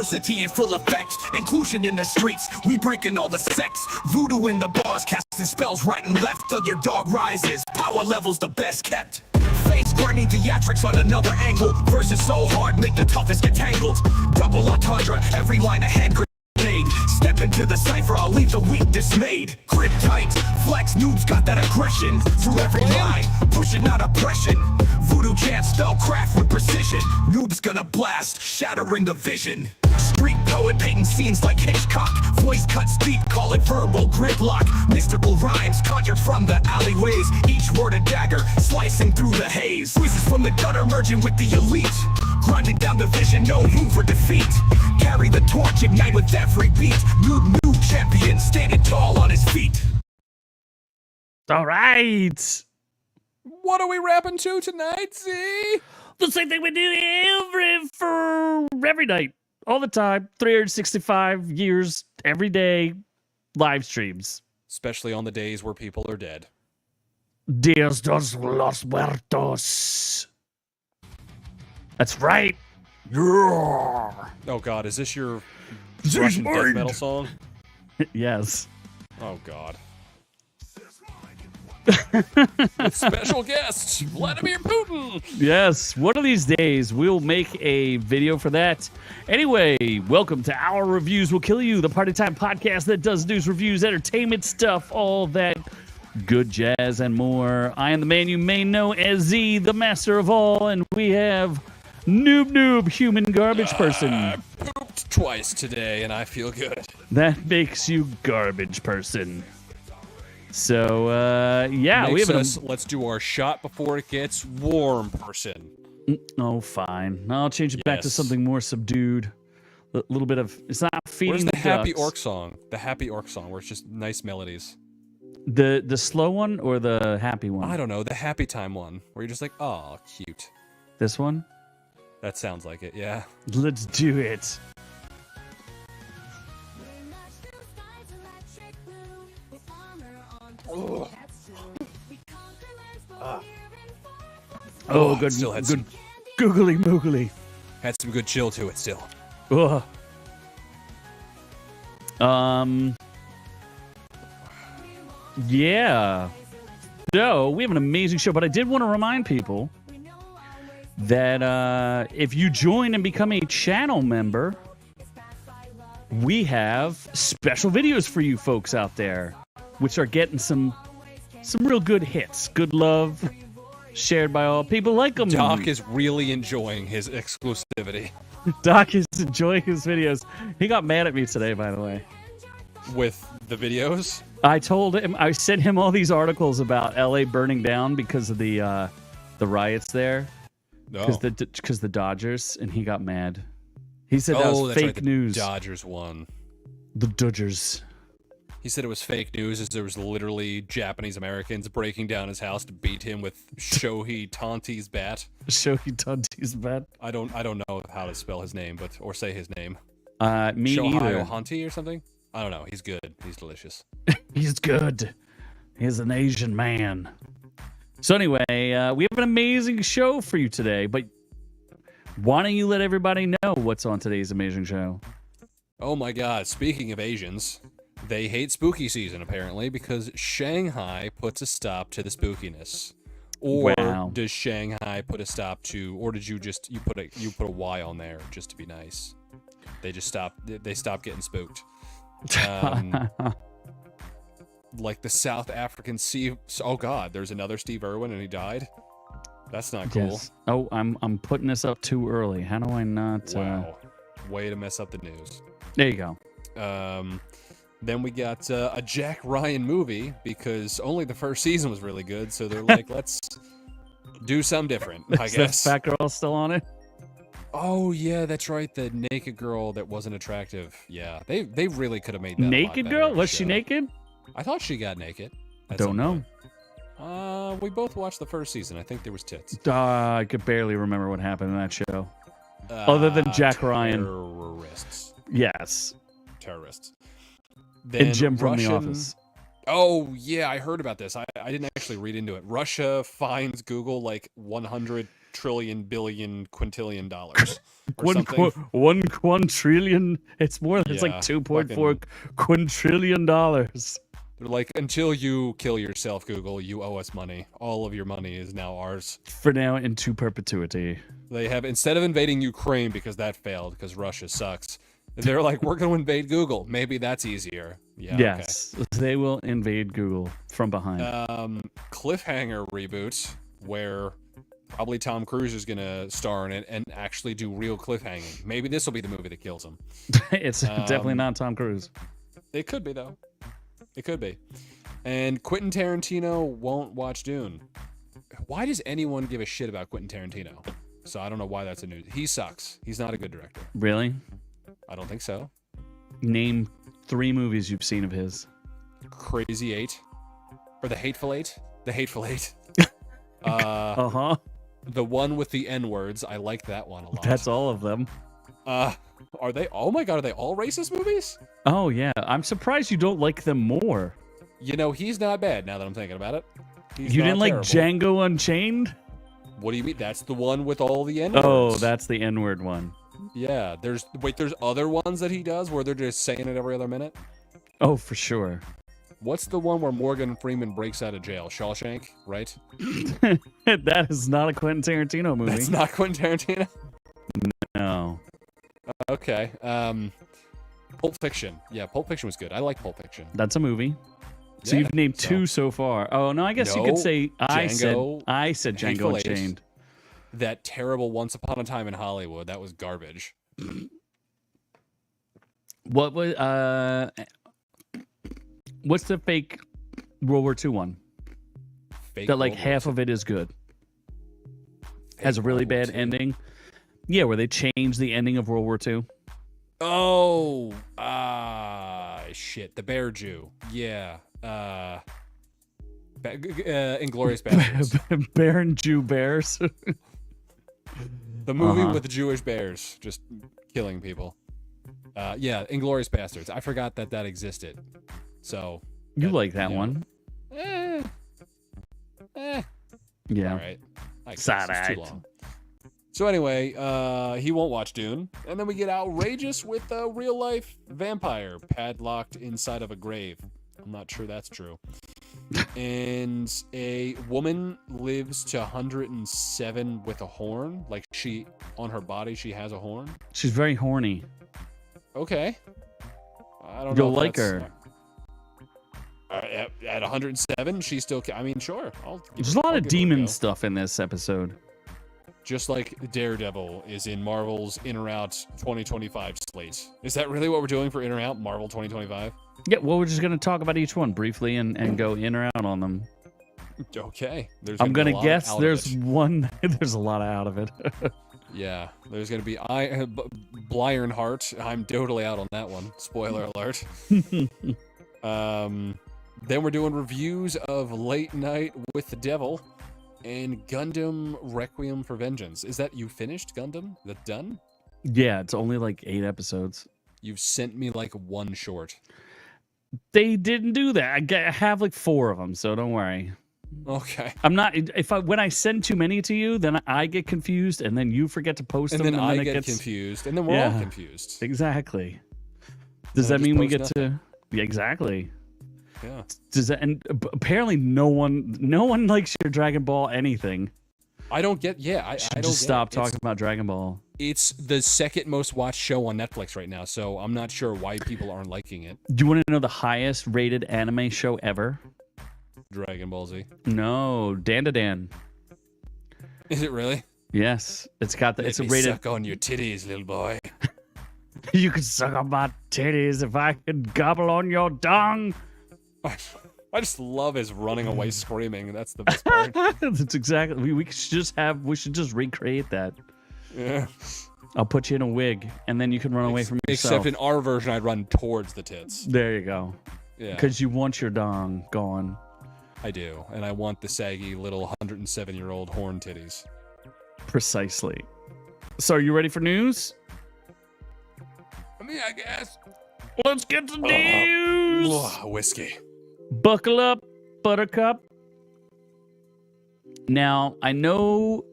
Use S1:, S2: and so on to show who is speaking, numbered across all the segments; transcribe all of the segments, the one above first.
S1: diversity in full effect. Inclusion in the streets, we breaking all the sects. Voodoo in the bars, casting spells right and left. Till your dog rises, power levels the best kept. Face grimy theatrics on another angle. Verses so hard, make the toughest get tangled. Double entendre, every line a hand grenade. Step into the cipher, I'll leave the weak dismayed. Grip tight, flex, noobs got that aggression. Through every line, pushing out oppression. Voodoo can't spell craft with precision. Noobs gonna blast, shattering the vision. Street poet painting scenes like Hitchcock. Voice cuts deep, call it verbal gridlock. Mystical rhymes conjured from the alleyways. Each word a dagger, slicing through the haze. Voices from the gutter merging with the elite. Grinding down the vision, no room for defeat. Carry the torch, ignite with every beat. New champion, standing tall on his feet.
S2: All right.
S3: What are we rapping to tonight, Z?
S2: The same thing we do every night, all the time, 365 years, every day, live streams.
S3: Especially on the days where people are dead.
S2: Dios dos los muertos. That's right. Yeah.
S3: Oh God, is this your
S2: Z's
S3: Russian death
S2: mind.
S3: metal song?
S2: Yes.
S3: Oh God. With special guests, Vladimir Putin.
S2: Yes. One of these days, we'll make a video for that. Anyway, welcome to Our Reviews Will Kill You, the Party Time podcast that does news, reviews, entertainment stuff, all that good jazz and more. I am the man you may know as Z, the master of all, and we have Noob, human garbage person.
S3: I pooped twice today, and I feel good.
S2: That makes you garbage person. So, yeah, we have
S3: Let's do our shot before it gets warm person.
S2: Oh, fine. I'll change it back to
S3: Yes.
S2: something more subdued. A little bit of, it's not feeding
S3: Where's
S2: the
S3: the happy
S2: ducks.
S3: orc song? The happy orc song, where it's just nice melodies.
S2: The slow one or the happy one?
S3: I don't know, the happy time one, where you're just like, oh, cute.
S2: This one?
S3: That sounds like it, yeah.
S2: Let's do it.
S3: Ugh.
S2: Oh, good,
S3: still had
S2: good, googly moogly.
S3: Had some good chill to it still.
S2: Ugh. Yeah. So, we have an amazing show, but I did want to remind people that if you join and become a channel member, we have special videos for you folks out there, which are getting some real good hits, good love, shared by all people like them.
S3: Doc is really enjoying his exclusivity.
S2: Doc is enjoying his videos. He got mad at me today, by the way.
S3: With the videos?
S2: I told him, I sent him all these articles about LA burning down because of the riots there.
S3: No.
S2: Because the Dodgers, and he got mad. He said that was
S3: that's
S2: fake
S3: right, the
S2: news.
S3: Dodgers won.
S2: The Dodgers.
S3: He said it was fake news as there was literally Japanese Americans breaking down his house to beat him with Shohei Tanti's bat.
S2: Shohei Tanti's bat.
S3: I don't know how to spell his name, or say his name.
S2: Me
S3: Shohei
S2: either.
S3: Hanti or something? I don't know. He's good. He's delicious.
S2: He's good. He's an Asian man. So anyway, we have an amazing show for you today, but why don't you let everybody know what's on today's amazing show?
S3: Oh my God. Speaking of Asians, they hate spooky season apparently because Shanghai puts a stop to the spookiness. Or
S2: Wow.
S3: does Shanghai put a stop to, or did you put a Y on there just to be nice? They stopped getting spooked. Like the South African Steve. Oh God, there's another Steve Irwin and he died. That's not cool.
S2: Yes. Oh, I'm putting this up too early. How do I not?
S3: Wow, way to mess up the news.
S2: There you go.
S3: Then we got a Jack Ryan movie because only the first season was really good, so they're like, let's do something different. I
S2: Is
S3: guess.
S2: that fat girl still on it?
S3: Oh yeah, that's right. The naked girl that wasn't attractive. Yeah, they really could have made that.
S2: Naked girl? Was she naked?
S3: I thought she got naked.
S2: Don't know.
S3: We both watched the first season. I think there was tits.
S2: I could barely remember what happened in that show. Other than Jack Ryan.
S3: Terrorists.
S2: Yes.
S3: Terrorists.
S2: And Jim from The Office.
S3: Oh, yeah, I heard about this. I didn't actually read into it. Russia fines Google like $100 trillion, billion, quintillion dollars or
S2: One
S3: something.
S2: one quintrillion. It's more. It's like
S3: Yeah,
S2: 2.4 quintrillion dollars.
S3: They're like, until you kill yourself, Google, you owe us money. All of your money is now ours.
S2: For now, into perpetuity.
S3: They have, instead of invading Ukraine because that failed, because Russia sucks, they're like, we're going to invade Google. Maybe that's easier. Yeah.
S2: Yes, they will invade Google from behind.
S3: Cliffhanger reboot, where probably Tom Cruise is going to star in it and actually do real cliffhanging. Maybe this will be the movie that kills him.
S2: It's definitely not Tom Cruise.
S3: It could be, though. It could be. And Quentin Tarantino won't watch Dune. Why does anyone give a shit about Quentin Tarantino? So I don't know why that's a news. He sucks. He's not a good director.
S2: Really?
S3: I don't think so.
S2: Name 3 movies you've seen of his.
S3: Crazy 8. Or The Hateful Eight? The Hateful Eight.
S2: Uh-huh.
S3: The one with the N-words. I like that one a lot.
S2: That's all of them.
S3: Are they? Oh my god, are they all racist movies?
S2: Oh, yeah. I'm surprised you don't like them more.
S3: You know, he's not bad now that I'm thinking about it. He's
S2: You
S3: not
S2: didn't like
S3: terrible.
S2: Django Unchained?
S3: What do you mean? That's the one with all the N-words.
S2: Oh, that's the N-word one.
S3: Yeah, there's other ones that he does where they're just saying it every other minute?
S2: Oh, for sure.
S3: What's the one where Morgan Freeman breaks out of jail? Shawshank, right?
S2: That is not a Quentin Tarantino movie.
S3: That's not Quentin Tarantino?
S2: No.
S3: Okay. Pulp Fiction. Yeah, Pulp Fiction was good. I like Pulp Fiction.
S2: That's a movie. So
S3: Yeah,
S2: you've named
S3: so-
S2: 2 so far. Oh, no, I guess you
S3: No,
S2: could say I said
S3: Hateful
S2: Django
S3: Eight.
S2: Unchained.
S3: That terrible Once Upon a Time in Hollywood, that was garbage.
S2: What was what's the fake World War II one?
S3: Fake
S2: That like
S3: World War
S2: half
S3: II.
S2: of it is good.
S3: Fake
S2: Has a really
S3: World War
S2: bad
S3: II.
S2: ending. Yeah, where they changed the ending of World War II.
S3: Oh, shit. The Bear Jew. Yeah. Inglorious Bastards.
S2: Baron Jew Bears.
S3: The movie
S2: Uh-huh.
S3: with the Jewish bears just killing people. Yeah, Inglorious Bastards. I forgot that existed. So.
S2: You like that one.
S3: Eh.
S2: Yeah.
S3: All right. I guess
S2: Sad
S3: it's too
S2: eyed.
S3: long. So anyway, he won't watch Dune, and then we get outrageous with a real life vampire padlocked inside of a grave. I'm not sure that's true. And a woman lives to 107 with a horn, like she on her body she has a horn.
S2: She's very horny.
S3: Okay, I don't know.
S2: You'll
S3: if
S2: like
S3: that's-
S2: her.
S3: At 107, she's still. I mean, sure.
S2: There's a lot of demon stuff in this episode.
S3: Just like Daredevil is in Marvel's In or Out 2025 slate. Is that really what we're doing for In or Out Marvel 2025?
S2: Yeah, well, we're just going to talk about each one briefly and go in or out on them.
S3: Okay.
S2: I'm
S3: going to
S2: guess there's one. There's a lot out of it.
S3: Yeah, there's going to be Ironheart. I'm totally out on that one. Spoiler alert. Then we're doing reviews of Late Night with the Devil and Gundam Requiem for Vengeance. Is that you finished Gundam? That done?
S2: Yeah, it's only like 8 episodes.
S3: You've sent me like one short.
S2: They didn't do that. I have like 4 of them, so don't worry.
S3: Okay.
S2: I'm not. When I send too many to you, then I get confused, and then you forget to post
S3: And
S2: them,
S3: then
S2: and then
S3: I
S2: it
S3: get
S2: gets
S3: confused, and then we're all confused.
S2: Exactly. Does
S3: Then I
S2: that
S3: just
S2: mean we
S3: post
S2: get to? Yeah, exactly.
S3: Yeah.
S2: Does that? And apparently, no one likes your Dragon Ball anything.
S3: I don't get. Yeah, I don't
S2: Just
S3: get
S2: stop
S3: it.
S2: talking about Dragon Ball.
S3: It's the second most watched show on Netflix right now, so I'm not sure why people aren't liking it.
S2: Do you want to know the highest rated anime show ever?
S3: Dragon Ball Z.
S2: No, Dan to Dan.
S3: Is it really?
S2: Yes, it's got the. It's a
S3: Let me
S2: rated.
S3: suck on your titties, little boy.
S2: You could suck on my titties if I could gobble on your dong.
S3: I just love his running away screaming. That's the best part.
S2: That's exactly. We should just recreate that.
S3: Yeah.
S2: I'll put you in a wig, and then you can run away from yourself.
S3: Except in our version, I'd run towards the tits.
S2: There you go.
S3: Yeah,
S2: Because you want your dong gone.
S3: I do, and I want the saggy little 107-year-old horn titties.
S2: Precisely. So, are you ready for news?
S3: I mean, I guess.
S2: Let's get to news.
S3: Whiskey.
S2: Buckle up, Buttercup. Now, I know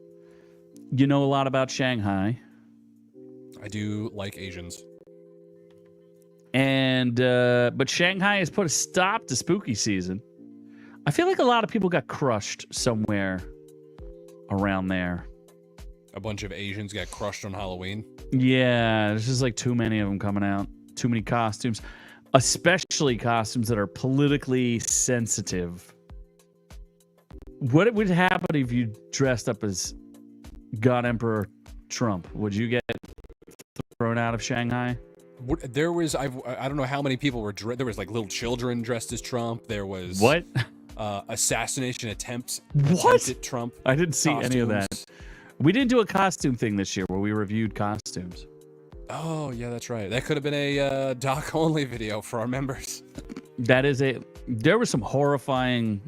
S2: You know a lot about Shanghai.
S3: I do like Asians.
S2: And but Shanghai has put a stop to spooky season. I feel like a lot of people got crushed somewhere around there.
S3: A bunch of Asians got crushed on Halloween.
S2: Yeah, there's just like too many of them coming out. Too many costumes, especially costumes that are politically sensitive. What would happen if you dressed up as God Emperor Trump? Would you get thrown out of Shanghai?
S3: There was, I don't know how many people were, there was like little children dressed as Trump. There was...
S2: What?
S3: Assassination attempts at Trump.
S2: I didn't see
S3: costumes.
S2: any of that. We didn't do a costume thing this year where we reviewed costumes.
S3: Oh, yeah, that's right. That could have been a doc-only video for our members.
S2: There were some horrifying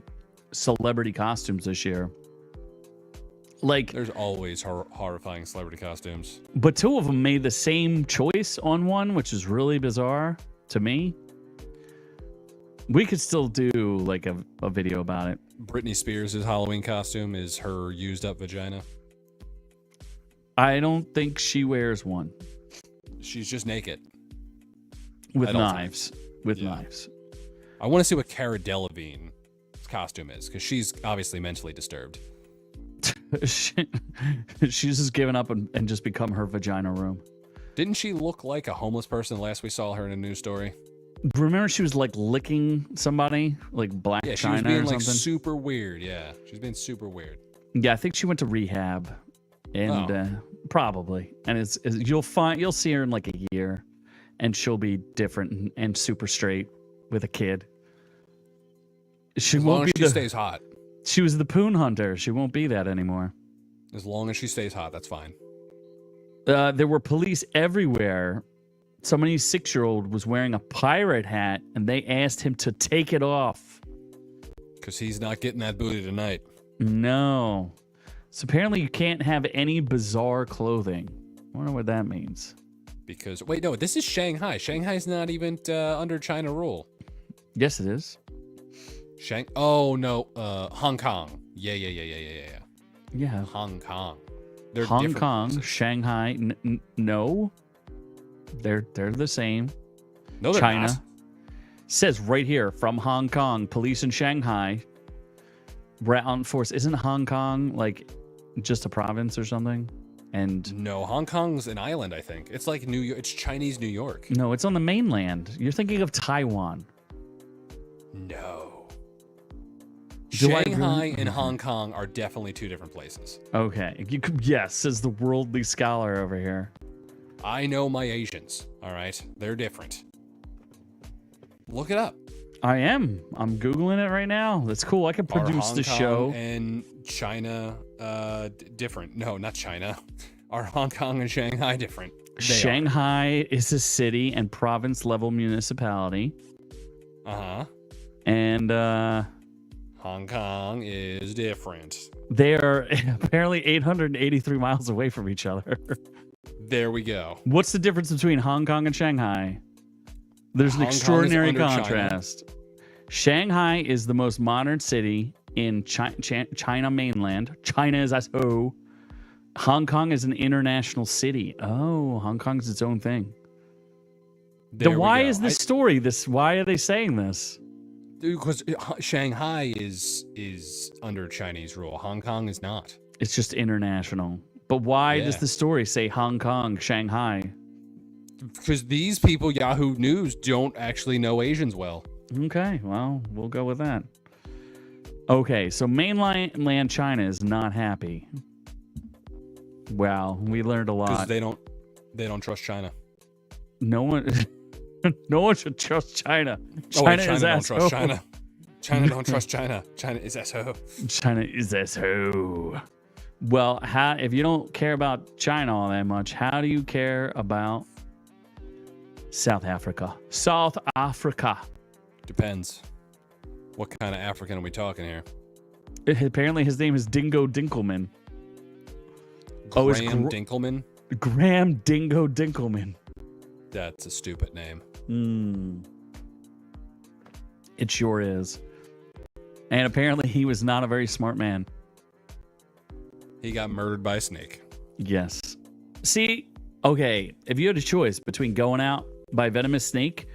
S2: celebrity costumes this year. Like,
S3: there's always horrifying celebrity costumes.
S2: But two of them made the same choice on one, which is really bizarre to me. We could still do like a video about it.
S3: Britney Spears' Halloween costume is her used up vagina.
S2: I don't think she wears one.
S3: She's just naked.
S2: With knives. With knives.
S3: I want to see what Cara Delevingne's costume is, because she's obviously mentally disturbed.
S2: She's just given up and just become her vagina room.
S3: Didn't she look like a homeless person last we saw her in a news story?
S2: Remember she was like licking somebody, like Black China or something?
S3: Yeah, she was being like super weird. Yeah, she's being super weird.
S2: Yeah, I think she went to rehab, and probably. And you'll see her in like a year, and she'll be different and super straight with a kid. She
S3: as
S2: won't
S3: long
S2: be
S3: as she stays hot.
S2: She was the poon hunter. She won't be that anymore.
S3: As long as she stays hot, that's fine.
S2: There were police everywhere. Somebody's 6-year-old was wearing a pirate hat, and they asked him to take it off.
S3: Because he's not getting that booty tonight.
S2: No. So apparently you can't have any bizarre clothing. I wonder what that means.
S3: Because, wait, no, this is Shanghai. Shanghai's not even under China rule.
S2: Yes, it is.
S3: Oh, no, Hong Kong. Yeah.
S2: Yeah.
S3: Hong Kong.
S2: They're Hong Kong, places. Shanghai, no. They're the same.
S3: No, they're
S2: China.
S3: not.
S2: Says right here, from Hong Kong, police in Shanghai, ground force. Isn't Hong Kong like just a province or something? And
S3: no, Hong Kong's an island, I think. It's like New York. It's Chinese New York.
S2: No, it's on the mainland. You're thinking of Taiwan.
S3: No. Shanghai and Hong Kong are definitely two different places.
S2: Okay. Yes, says the worldly scholar over here.
S3: I know my Asians, all right? They're different. Look it up.
S2: I am. I'm Googling it right now. That's cool. I can produce the show.
S3: And China different. No, not China. Are Hong Kong and Shanghai different?
S2: Shanghai is a city and province level municipality.
S3: Uh-huh.
S2: And
S3: Hong Kong is different.
S2: They are apparently 883 miles away from each other.
S3: There we go.
S2: What's the difference between Hong Kong and Shanghai? There's an extraordinary contrast. China. Shanghai is the most modern city in China mainland. China is so. Hong Kong is an international city. Oh, Hong Kong is its own thing. Then why is this story this? Why are they saying this?
S3: Because Shanghai is under Chinese rule. Hong Kong is not.
S2: It's just international. But why does the story say Hong Kong, Shanghai?
S3: Because these people, Yahoo News, don't actually know Asians well.
S2: Okay, well, we'll go with that. Okay, so mainland China is not happy. Wow, we learned a lot.
S3: Because they don't trust China.
S2: No one should trust China.
S3: China don't trust China. China don't trust China. China is SO.
S2: China is SO. Well, if you don't care about China all that much, how do you care about South Africa? South Africa.
S3: Depends. What kind of African are we talking here?
S2: Apparently his name is Dingo Dinkelman.
S3: Graham Dinkelman?
S2: Graham Dingo Dinkelman.
S3: That's a stupid name.
S2: It sure is. And apparently he was not a very smart man.
S3: He got murdered by a snake.
S2: Yes. See, okay, if you had a choice between going out by venomous snake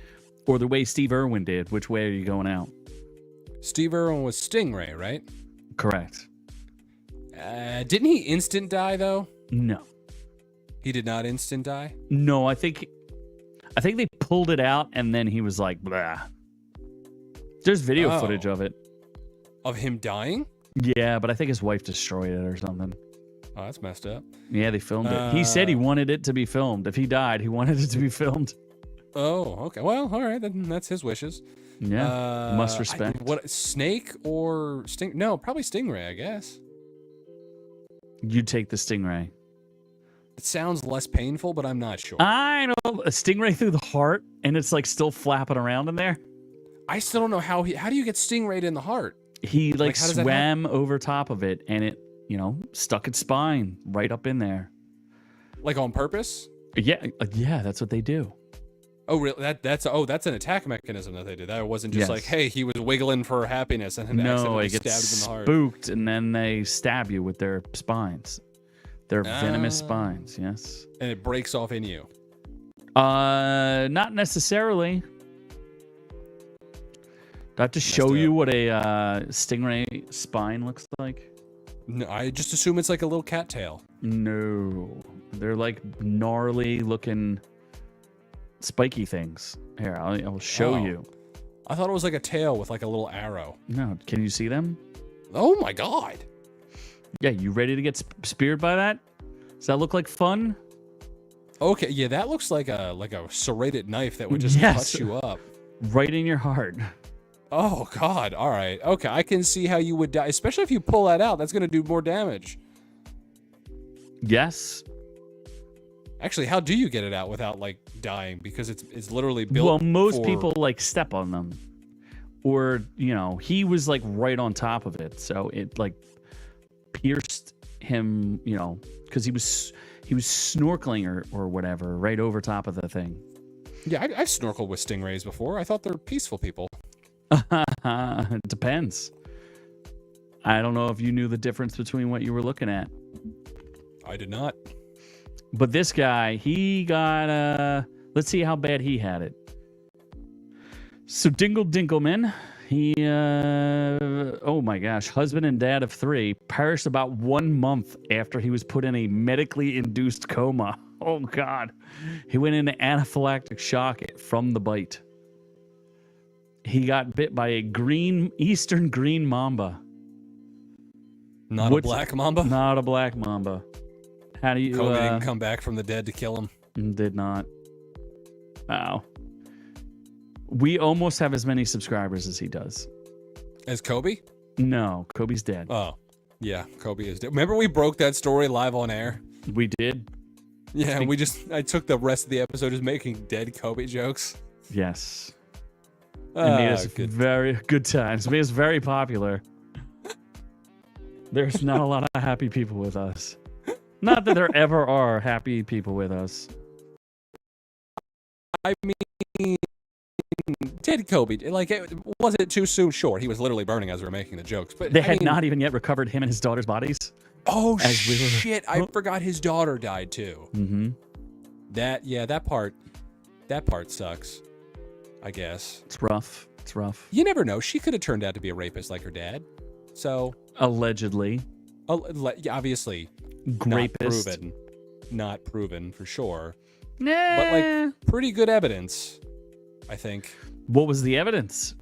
S2: or the way Steve Irwin did, which way are you going out?
S3: Steve Irwin was Stingray, right?
S2: Correct.
S3: Didn't he instant die though?
S2: No.
S3: He did not instant die?
S2: No, I think they pulled it out and then he was like, blah. There's video footage of it.
S3: Of him dying?
S2: Yeah, but I think his wife destroyed it or something.
S3: Oh, that's messed up.
S2: Yeah, they filmed it. He said he wanted it to be filmed. If he died, he wanted it to be filmed.
S3: Oh, okay. Well, all right. Then that's his wishes.
S2: Yeah, must respect.
S3: What, snake or sting? No, probably stingray, I guess.
S2: You take the stingray.
S3: It sounds less painful, but I'm not sure.
S2: I know, a stingray through the heart, and it's like still flapping around in there.
S3: I still don't know how do you get stingrayed in the heart?
S2: He like
S3: how does that
S2: swam over top of it, and it, stuck its spine right up in there.
S3: Like on purpose?
S2: Yeah, that's what they do.
S3: Oh, really? That's an attack mechanism that they did. That wasn't just like, hey, he was wiggling for happiness and then accidentally stabbed him in the heart.
S2: Spooked, and then they stab you with their spines. Their venomous spines, yes.
S3: And it breaks off in you.
S2: Not necessarily. Do I have to show you what a stingray spine looks like?
S3: No, I just assume it's like a little cattail.
S2: No. They're like gnarly looking spiky things. Here, I'll show you.
S3: I thought it was like a tail with like a little arrow.
S2: No, can you see them?
S3: Oh my god.
S2: Yeah, you ready to get speared by that? Does that look like fun?
S3: Okay, yeah, that looks like a serrated knife that would just cut you up.
S2: Right in your heart.
S3: Oh god, all right. Okay, I can see how you would die, especially if you pull that out. That's going to do more damage.
S2: Yes.
S3: Actually, how do you get it out without like dying? Because it's literally built.
S2: Well, most people like step on them, or he was like right on top of it, so it like pierced him. Because he was snorkeling or whatever right over top of the thing.
S3: Yeah, I've snorkeled with stingrays before. I thought they're peaceful people.
S2: It depends. I don't know if you knew the difference between what you were looking at.
S3: I did not.
S2: But this guy, he got, let's see how bad he had it. So Dingle Dinkelman, he, oh my gosh, husband and dad of 3, perished about 1 month after he was put in a medically induced coma. Oh God. He went into anaphylactic shock from the bite. He got bit by a eastern green mamba.
S3: Not a black mamba?
S2: Not a black mamba. How do you...
S3: Kobe didn't come back from the dead to kill him?
S2: Did not. Wow. We almost have as many subscribers as he does.
S3: As Kobe?
S2: No, Kobe's dead.
S3: Oh, yeah, Kobe is dead. Remember we broke that story live on air?
S2: We did?
S3: Yeah, I took the rest of the episode just making dead Kobe jokes.
S2: Yes. It made us very good times. It made us very popular. There's not a lot of happy people with us. Not that there ever are happy people with us.
S3: I mean, dead Kobe, like, was it too soon? Sure, he was literally burning as we were making the jokes. But
S2: they had not even yet recovered him and his daughter's bodies.
S3: Oh, shit. I forgot his daughter died, too.
S2: Mm-hmm.
S3: That part sucks, I guess.
S2: It's rough. It's rough.
S3: You never know. She could have turned out to be a rapist like her dad. So...
S2: Allegedly.
S3: Obviously.
S2: Rapist.
S3: Not proven for sure.
S2: Nah.
S3: But like pretty good evidence, I think.
S2: What was the evidence?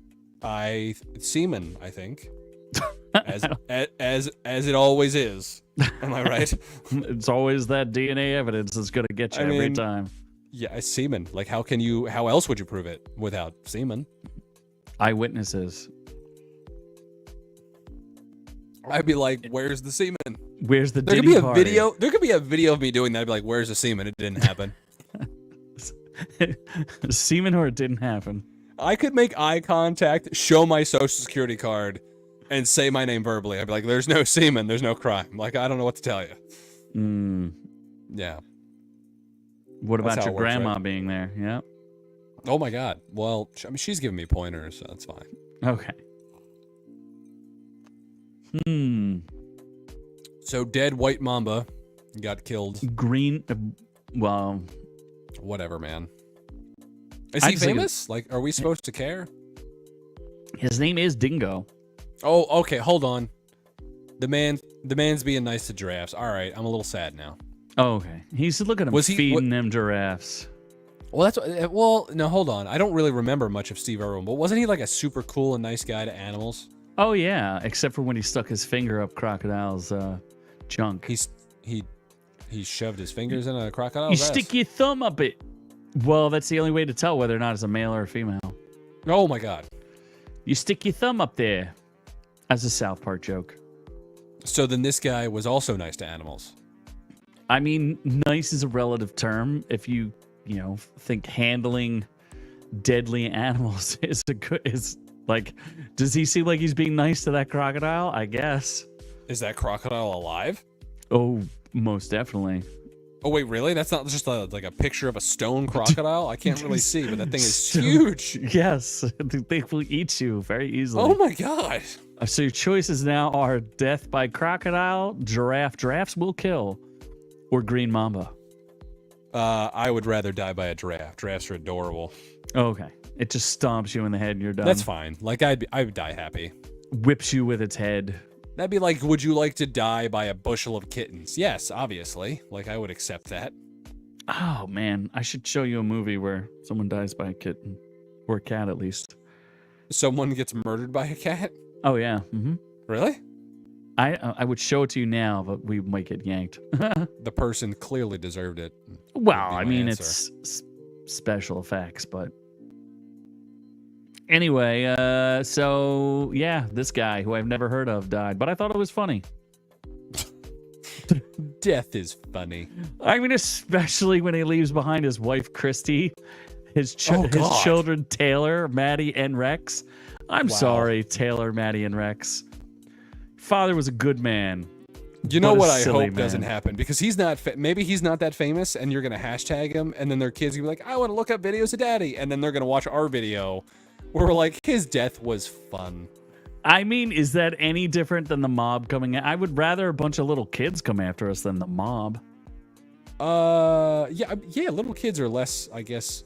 S3: Semen, I think. As it always is. Am I right?
S2: It's always that DNA evidence that's gonna get you every time.
S3: Yeah, semen. Like how else would you prove it without semen?
S2: Eyewitnesses.
S3: I'd be like, "Where's the semen?
S2: Where's the
S3: There could be a video. There could be a video of me doing that. I'd be like, "Where's the semen? It didn't happen."
S2: Semen or it didn't happen.
S3: I could make eye contact, show my social security card, and say my name verbally. I'd be like, "There's no semen. There's no crime." Like I don't know what to tell you. Yeah.
S2: What about your grandma being there? Yeah.
S3: Oh my God. Well, I mean, she's giving me pointers, so that's fine.
S2: Okay.
S3: So dead white mamba got killed.
S2: Green. Well,
S3: Whatever, man. Is he famous? Like, are we supposed to care?
S2: His name is Dingo.
S3: Oh, okay. Hold on. The man's being nice to giraffes. All right, I'm a little sad now.
S2: Oh, okay. He's look at him feeding them giraffes.
S3: Well, no, hold on. I don't really remember much of Steve Irwin, but wasn't he like a super cool and nice guy to animals?
S2: Oh yeah, except for when he stuck his finger up crocodile's junk.
S3: He shoved his fingers in a crocodile's
S2: You
S3: ass.
S2: stick your thumb up it. Well, that's the only way to tell whether or not it's a male or a female.
S3: Oh my god.
S2: You stick your thumb up there. As a South Park joke.
S3: So then this guy was also nice to animals.
S2: I mean, nice is a relative term. If you think handling deadly animals is like, does he seem like he's being nice to that crocodile? I guess.
S3: Is that crocodile alive?
S2: Oh, most definitely.
S3: Oh wait, really? That's not just like a picture of a stone crocodile? I can't really see, but that thing is huge.
S2: Yes, they will eat you very easily.
S3: Oh my god.
S2: So your choices now are death by crocodile, giraffe. Giraffes will kill, or green mamba.
S3: I would rather die by a giraffe. Giraffes are adorable.
S2: Okay, it just stomps you in the head and you're done.
S3: That's fine. Like I would die happy.
S2: Whips you with its head.
S3: That'd be like, would you like to die by a bushel of kittens? Yes, obviously. Like I would accept that.
S2: Oh man, I should show you a movie where someone dies by a kitten, or a cat at least.
S3: Someone gets murdered by a cat?
S2: Oh yeah. Mm-hmm.
S3: Really?
S2: I would show it to you now, but we might get yanked.
S3: The person clearly deserved it.
S2: Well,
S3: I
S2: I mean, it's special effects, but anyway, so yeah, this guy who I've never heard of died, but I thought it was funny.
S3: Death is funny.
S2: I mean, especially when he leaves behind his wife, Christy, his children, Taylor, Maddie, and Rex. I'm sorry, Taylor, Maddie, and Rex. Father was a good man.
S3: You know what I hope doesn't happen? Because he's not, maybe he's not that famous, and you're going to hashtag him, and then their kids going to be like, I want to look up videos of daddy. And then they're going to watch our video where we're like, his death was fun.
S2: I mean, is that any different than the mob coming? I would rather a bunch of little kids come after us than the mob.
S3: Yeah, little kids are less, I guess,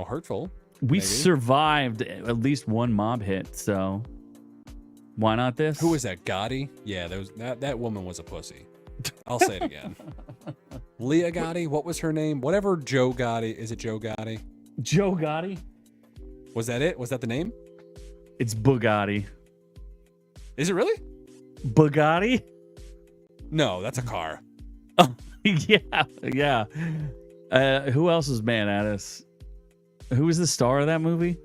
S3: hurtful.
S2: We survived at least one mob hit, so why not this?
S3: Who was that? Gotti? Yeah, that woman was a pussy. I'll say it again. Leah Gotti? What was her name? Whatever Joe Gotti. Is it Joe Gotti?
S2: Joe Gotti?
S3: Was that it? Was that the name?
S2: It's Bugatti.
S3: Is it really?
S2: Bugatti?
S3: No, that's a car.
S2: Oh, yeah. Who else was mad at us? Who was the star of that movie?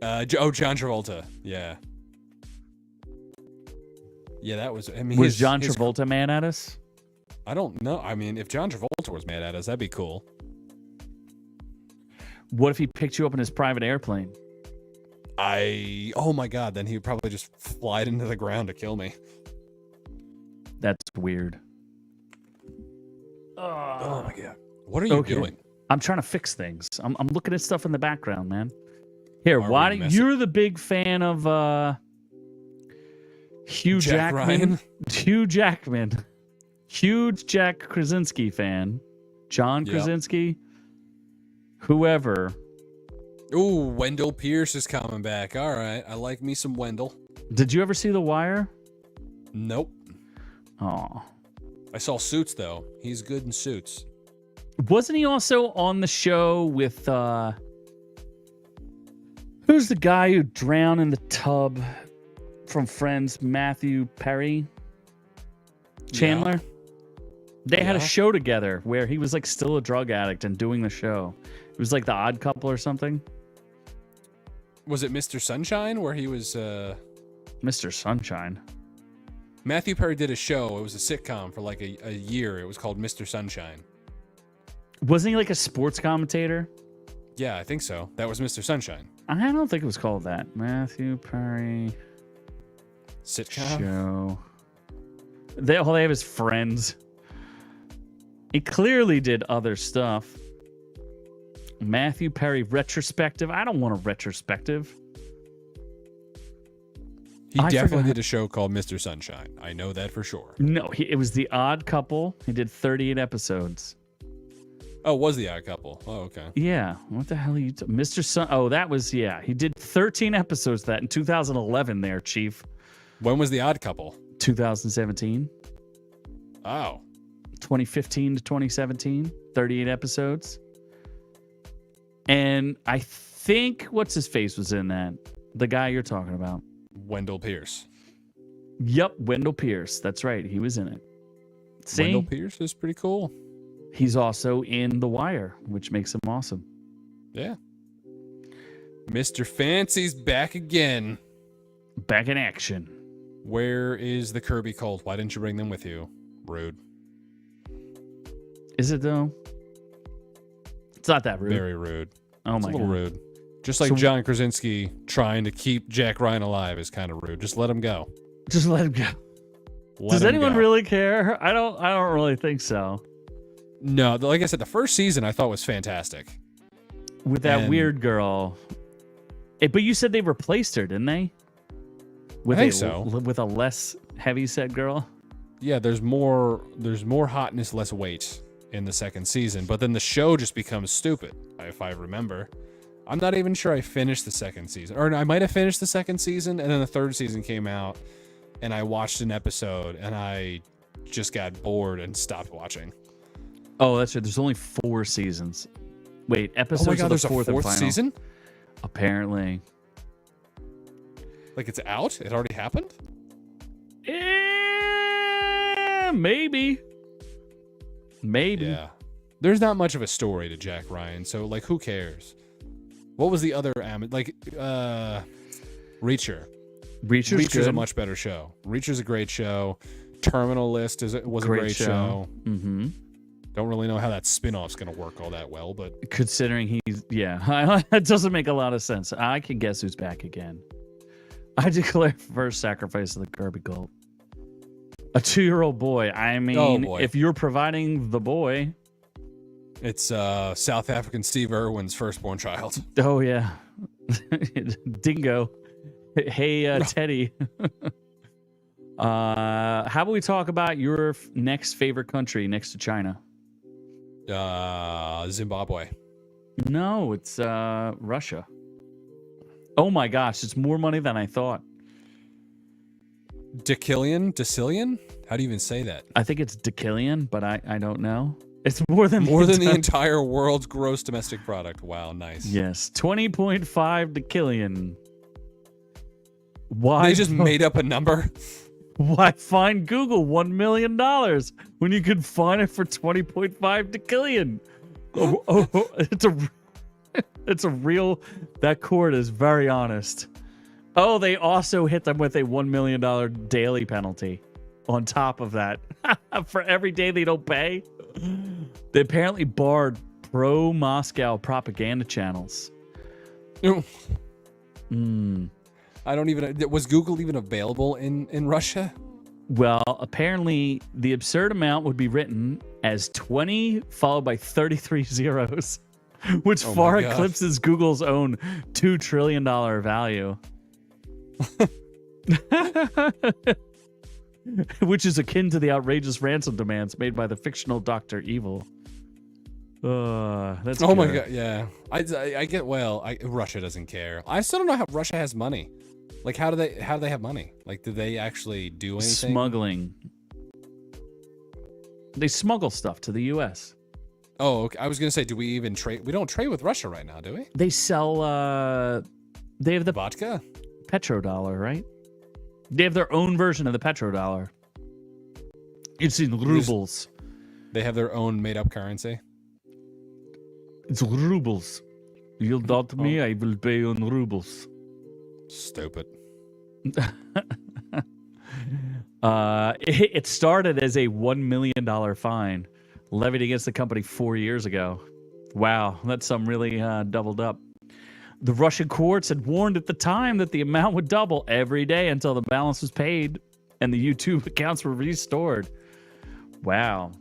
S3: John Travolta. Yeah. Yeah, that was. I mean,
S2: was John Travolta mad at us?
S3: I don't know. I mean, if John Travolta was mad at us, that'd be cool.
S2: What if he picked you up in his private airplane?
S3: Oh my god, then he would probably just fly it into the ground to kill me.
S2: That's weird.
S3: Oh my god. What are you doing?
S2: I'm trying to fix things. I'm looking at stuff in the background, man. Here, you're the big fan of Hugh Jackman?
S3: Ryan?
S2: Hugh Jackman. Huge Jack Krasinski fan. John Krasinski. Whoever.
S3: Ooh, Wendell Pierce is coming back. All right. I like me some Wendell.
S2: Did you ever see The Wire?
S3: Nope.
S2: Oh.
S3: I saw Suits, though. He's good in Suits.
S2: Wasn't he also on the show with, who's the guy who drowned in the tub from Friends, Matthew Perry? Chandler? Yeah. They had a show together where he was like still a drug addict and doing the show. It was like The Odd Couple or something.
S3: Was it Mr. Sunshine where he was...
S2: Mr. Sunshine?
S3: Matthew Perry did a show. It was a sitcom for like a year. It was called Mr. Sunshine.
S2: Wasn't he like a sports commentator?
S3: Yeah, I think so. That was Mr. Sunshine.
S2: I don't think it was called that. Matthew Perry...
S3: Sitcom?
S2: Show. All they have is Friends. He clearly did other stuff. Matthew Perry retrospective. I don't want a retrospective.
S3: He
S2: I
S3: definitely
S2: forgot.
S3: did a show called Mr. Sunshine. I know that for sure.
S2: No, it was The Odd Couple. He did 38 episodes.
S3: Oh, it was The Odd Couple. Oh, okay.
S2: Yeah. What the hell are you Mr. Sun? Oh, that was, yeah. He did 13 episodes of that in 2011 there, Chief.
S3: When was The Odd Couple?
S2: 2017.
S3: Oh.
S2: 2015 to 2017. 38 episodes. And I think, what's his face was in that? The guy you're talking about.
S3: Wendell Pierce.
S2: Yep, Wendell Pierce. That's right. He was in it. See?
S3: Wendell Pierce is pretty cool.
S2: He's also in The Wire, which makes him awesome.
S3: Yeah. Mr. Fancy's back again.
S2: Back in action.
S3: Where is the Kirby cult? Why didn't you bring them with you? Rude.
S2: Is it though? It's not that rude.
S3: Very rude.
S2: Oh
S3: It's
S2: my
S3: a little
S2: god.
S3: rude. Just like
S2: So-
S3: John Krasinski trying to keep Jack Ryan alive is kind of rude. Just let him go.
S2: Just let him go.
S3: Let
S2: Does
S3: him
S2: anyone
S3: go.
S2: really care? I don't really think so.
S3: No, like I said, the first season I thought was fantastic.
S2: With that
S3: And-
S2: weird girl. But you said they replaced her, didn't they? With
S3: I think
S2: a
S3: so.
S2: with a less heavy set girl.
S3: Yeah, there's more hotness, less weight in the second season, but then the show just becomes stupid, if I remember. I'm not even sure I finished the second season. Or I might have finished the second season, and then the third season came out, and I watched an episode, and I just got bored and stopped watching.
S2: Oh, that's right. There's only 4 seasons. Wait, episodes
S3: Oh my god,
S2: of
S3: there's
S2: the fourth
S3: a
S2: and
S3: fourth
S2: final.
S3: season?
S2: Apparently.
S3: Like it's out? It already happened?
S2: Maybe. Maybe.
S3: Yeah. There's not much of a story to Jack Ryan, so like who cares? What was the other Reacher.
S2: Reacher's
S3: Reacher's
S2: good.
S3: a much better show. Reacher's a great show. Terminal List was a great show.
S2: Mm-hmm.
S3: Don't really know how that spin-off's going to work all that well, but
S2: Considering it doesn't make a lot of sense. I can guess who's back again. I declare first sacrifice of the Kirby cult. A 2-year-old boy. I mean,
S3: Oh, boy.
S2: if you're providing the boy.
S3: it's South African Steve Irwin's firstborn child.
S2: Oh, yeah. Dingo. Hey, Teddy. How about we talk about your next favorite country next to China?
S3: Zimbabwe.
S2: No, it's Russia. Oh my gosh, it's more money than I thought.
S3: Decillion? How do you even say that?
S2: I think it's decillion, but I don't know. It's more than
S3: More than the entire world's gross domestic product. Wow, nice.
S2: Yes, 20.5 decillion. Why
S3: They just made up a number.
S2: Why find Google $1 million when you could find it for 20.5 decillion? It's a real. That court is very honest. Oh, they also hit them with a $1 million daily penalty on top of that for every day they don't pay. They apparently barred pro-Moscow propaganda channels.
S3: I don't even. Was Google even available in Russia?
S2: Well, apparently the absurd amount would be written as 20 followed by 33 zeros, which
S3: Oh
S2: far
S3: my God.
S2: eclipses Google's own $2 trillion value. Which is akin to the outrageous ransom demands made by the fictional Dr. Evil. That's
S3: Oh my
S2: good.
S3: god, yeah. I get. Well, Russia doesn't care. I still don't know how Russia has money. Like, how do they have money? Like, do they actually do anything?
S2: Smuggling. They smuggle stuff to the U.S.
S3: Oh, okay. I was gonna say, do we even trade? We don't trade with Russia right now, do we?
S2: They sell. They have the
S3: Vodka.
S2: petrodollar, right? They have their own version of the petrodollar. It's in rubles.
S3: They have their own made-up currency.
S2: It's rubles. You'll doubt me, I will pay in rubles.
S3: Stupid.
S2: It started as a $1 million fine levied against the company 4 years ago. Wow, that's some really doubled up. The Russian courts had warned at the time that the amount would double every day until the balance was paid and the YouTube accounts were restored. Wow.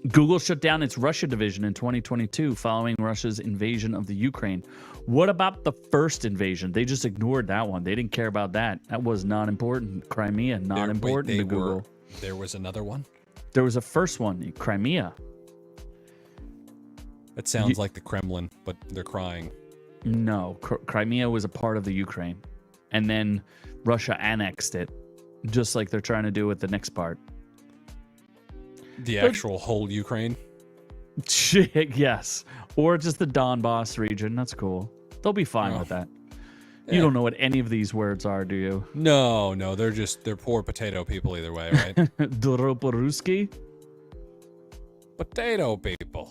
S2: Google shut down its Russia division in 2022 following Russia's invasion of the Ukraine. What about the first invasion? They just ignored that one. They didn't care about that. That was not important. Crimea, not important to Google.
S3: There was another one?
S2: There was a first one, Crimea.
S3: It sounds like the Kremlin, but they're crying.
S2: No, Crimea was a part of the Ukraine. And then Russia annexed it, just like they're trying to do with the next part.
S3: The actual whole Ukraine?
S2: Yes. Or just the Donbass region. That's cool. They'll be fine with that. Yeah. You don't know what any of these words are, do you?
S3: No, they're poor potato people either way, right?
S2: Doroporuski?
S3: Potato people.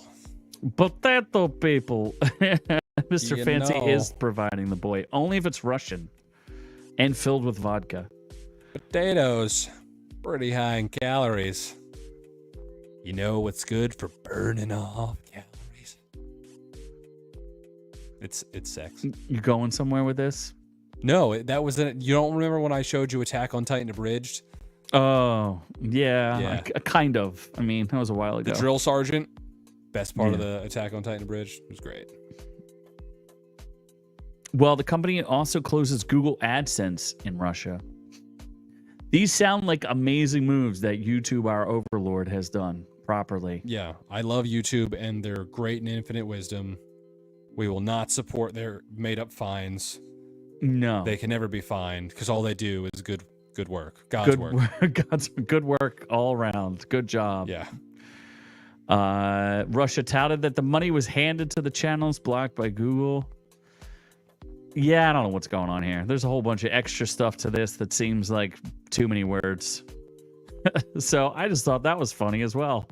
S2: Potato people. Mr. Fancy is providing the boy. Only if it's Russian and filled with vodka.
S3: Potatoes. Pretty high in calories. You know what's good for burning off calories? It's sex.
S2: You going somewhere with this?
S3: No, that was it. You don't remember when I showed you Attack on Titan Abridged?
S2: Oh, yeah. Kind of. I mean, that was a while ago.
S3: The drill sergeant, best part of the Attack on Titan Abridged. It was great.
S2: Well, the company also closes Google AdSense in Russia. These sound like amazing moves that YouTube, our overlord, has done properly.
S3: Yeah, I love YouTube and their great and infinite wisdom. We will not support their made-up fines.
S2: No.
S3: They can never be fined because all they do is good work. God's work.
S2: God's good work all around. Good job.
S3: Yeah.
S2: Russia touted that the money was handed to the channels blocked by Google. Yeah, I don't know what's going on here. There's a whole bunch of extra stuff to this that seems like too many words. So I just thought that was funny as well.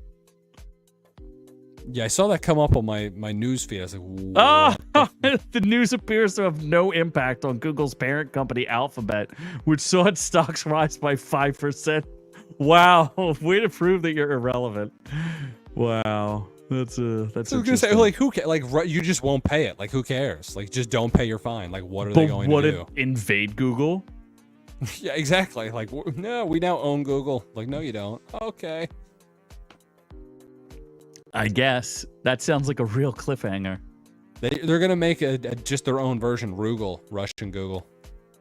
S3: Yeah, I saw that come up on my news feed. I was like,
S2: what? The news appears to have no impact on Google's parent company, Alphabet, which saw its stocks rise by 5%. Wow, way to prove that you're irrelevant. Wow. That's
S3: I was gonna say, like, who cares? Like, you just won't pay it. Like, who cares? Like, just don't pay your fine. Like, what are they going to do?
S2: Invade Google?
S3: Yeah, exactly. Like, no, we now own Google. Like, no, you don't. Okay.
S2: I guess that sounds like a real cliffhanger.
S3: They're gonna make just their own version, Rugal, Russian Google.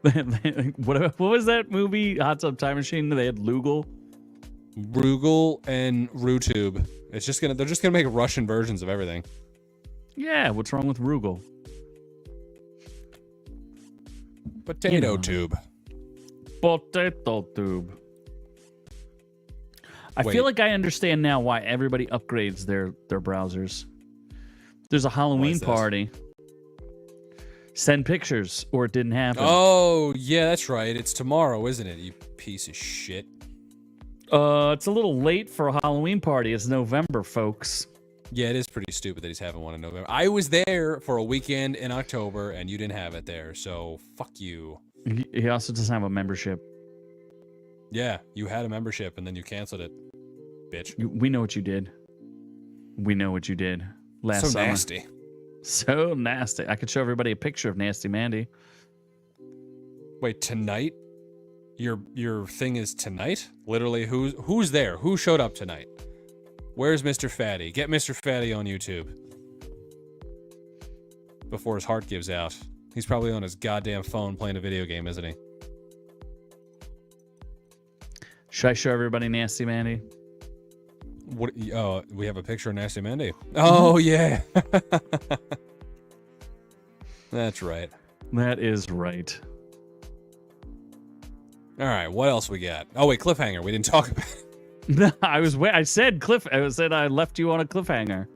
S2: What was that movie? Hot Tub Time Machine. They had Lugal.
S3: Rugal and RuTube. They're just gonna make Russian versions of everything.
S2: Yeah, what's wrong with Rugal?
S3: Potato tube.
S2: Potato tube. I feel like I understand now why everybody upgrades their browsers. There's a Halloween party. Send pictures, or it didn't happen.
S3: Oh, yeah, that's right. It's tomorrow, isn't it? You piece of shit.
S2: It's a little late for a Halloween party. It's November, folks.
S3: Yeah, it is pretty stupid that he's having one in November. I was there for a weekend in October, and you didn't have it there, so fuck you.
S2: He also doesn't have a membership.
S3: Yeah, you had a membership, and then you canceled it, bitch.
S2: We know what you did. We know what you did last summer.
S3: So nasty.
S2: So nasty. I could show everybody a picture of Nasty Mandy.
S3: Wait, tonight? Your thing is tonight? Literally, who's there? Who showed up tonight? Where's Mr. Fatty? Get Mr. Fatty on YouTube. Before his heart gives out. He's probably on his goddamn phone playing a video game, isn't he?
S2: Should I show everybody Nasty Mandy?
S3: What? Oh, we have a picture of Nasty Mandy. Oh, yeah. That's right.
S2: That is right.
S3: All right, what else we got? Oh, wait, Cliffhanger. We didn't talk about it.
S2: I said I left you on a cliffhanger.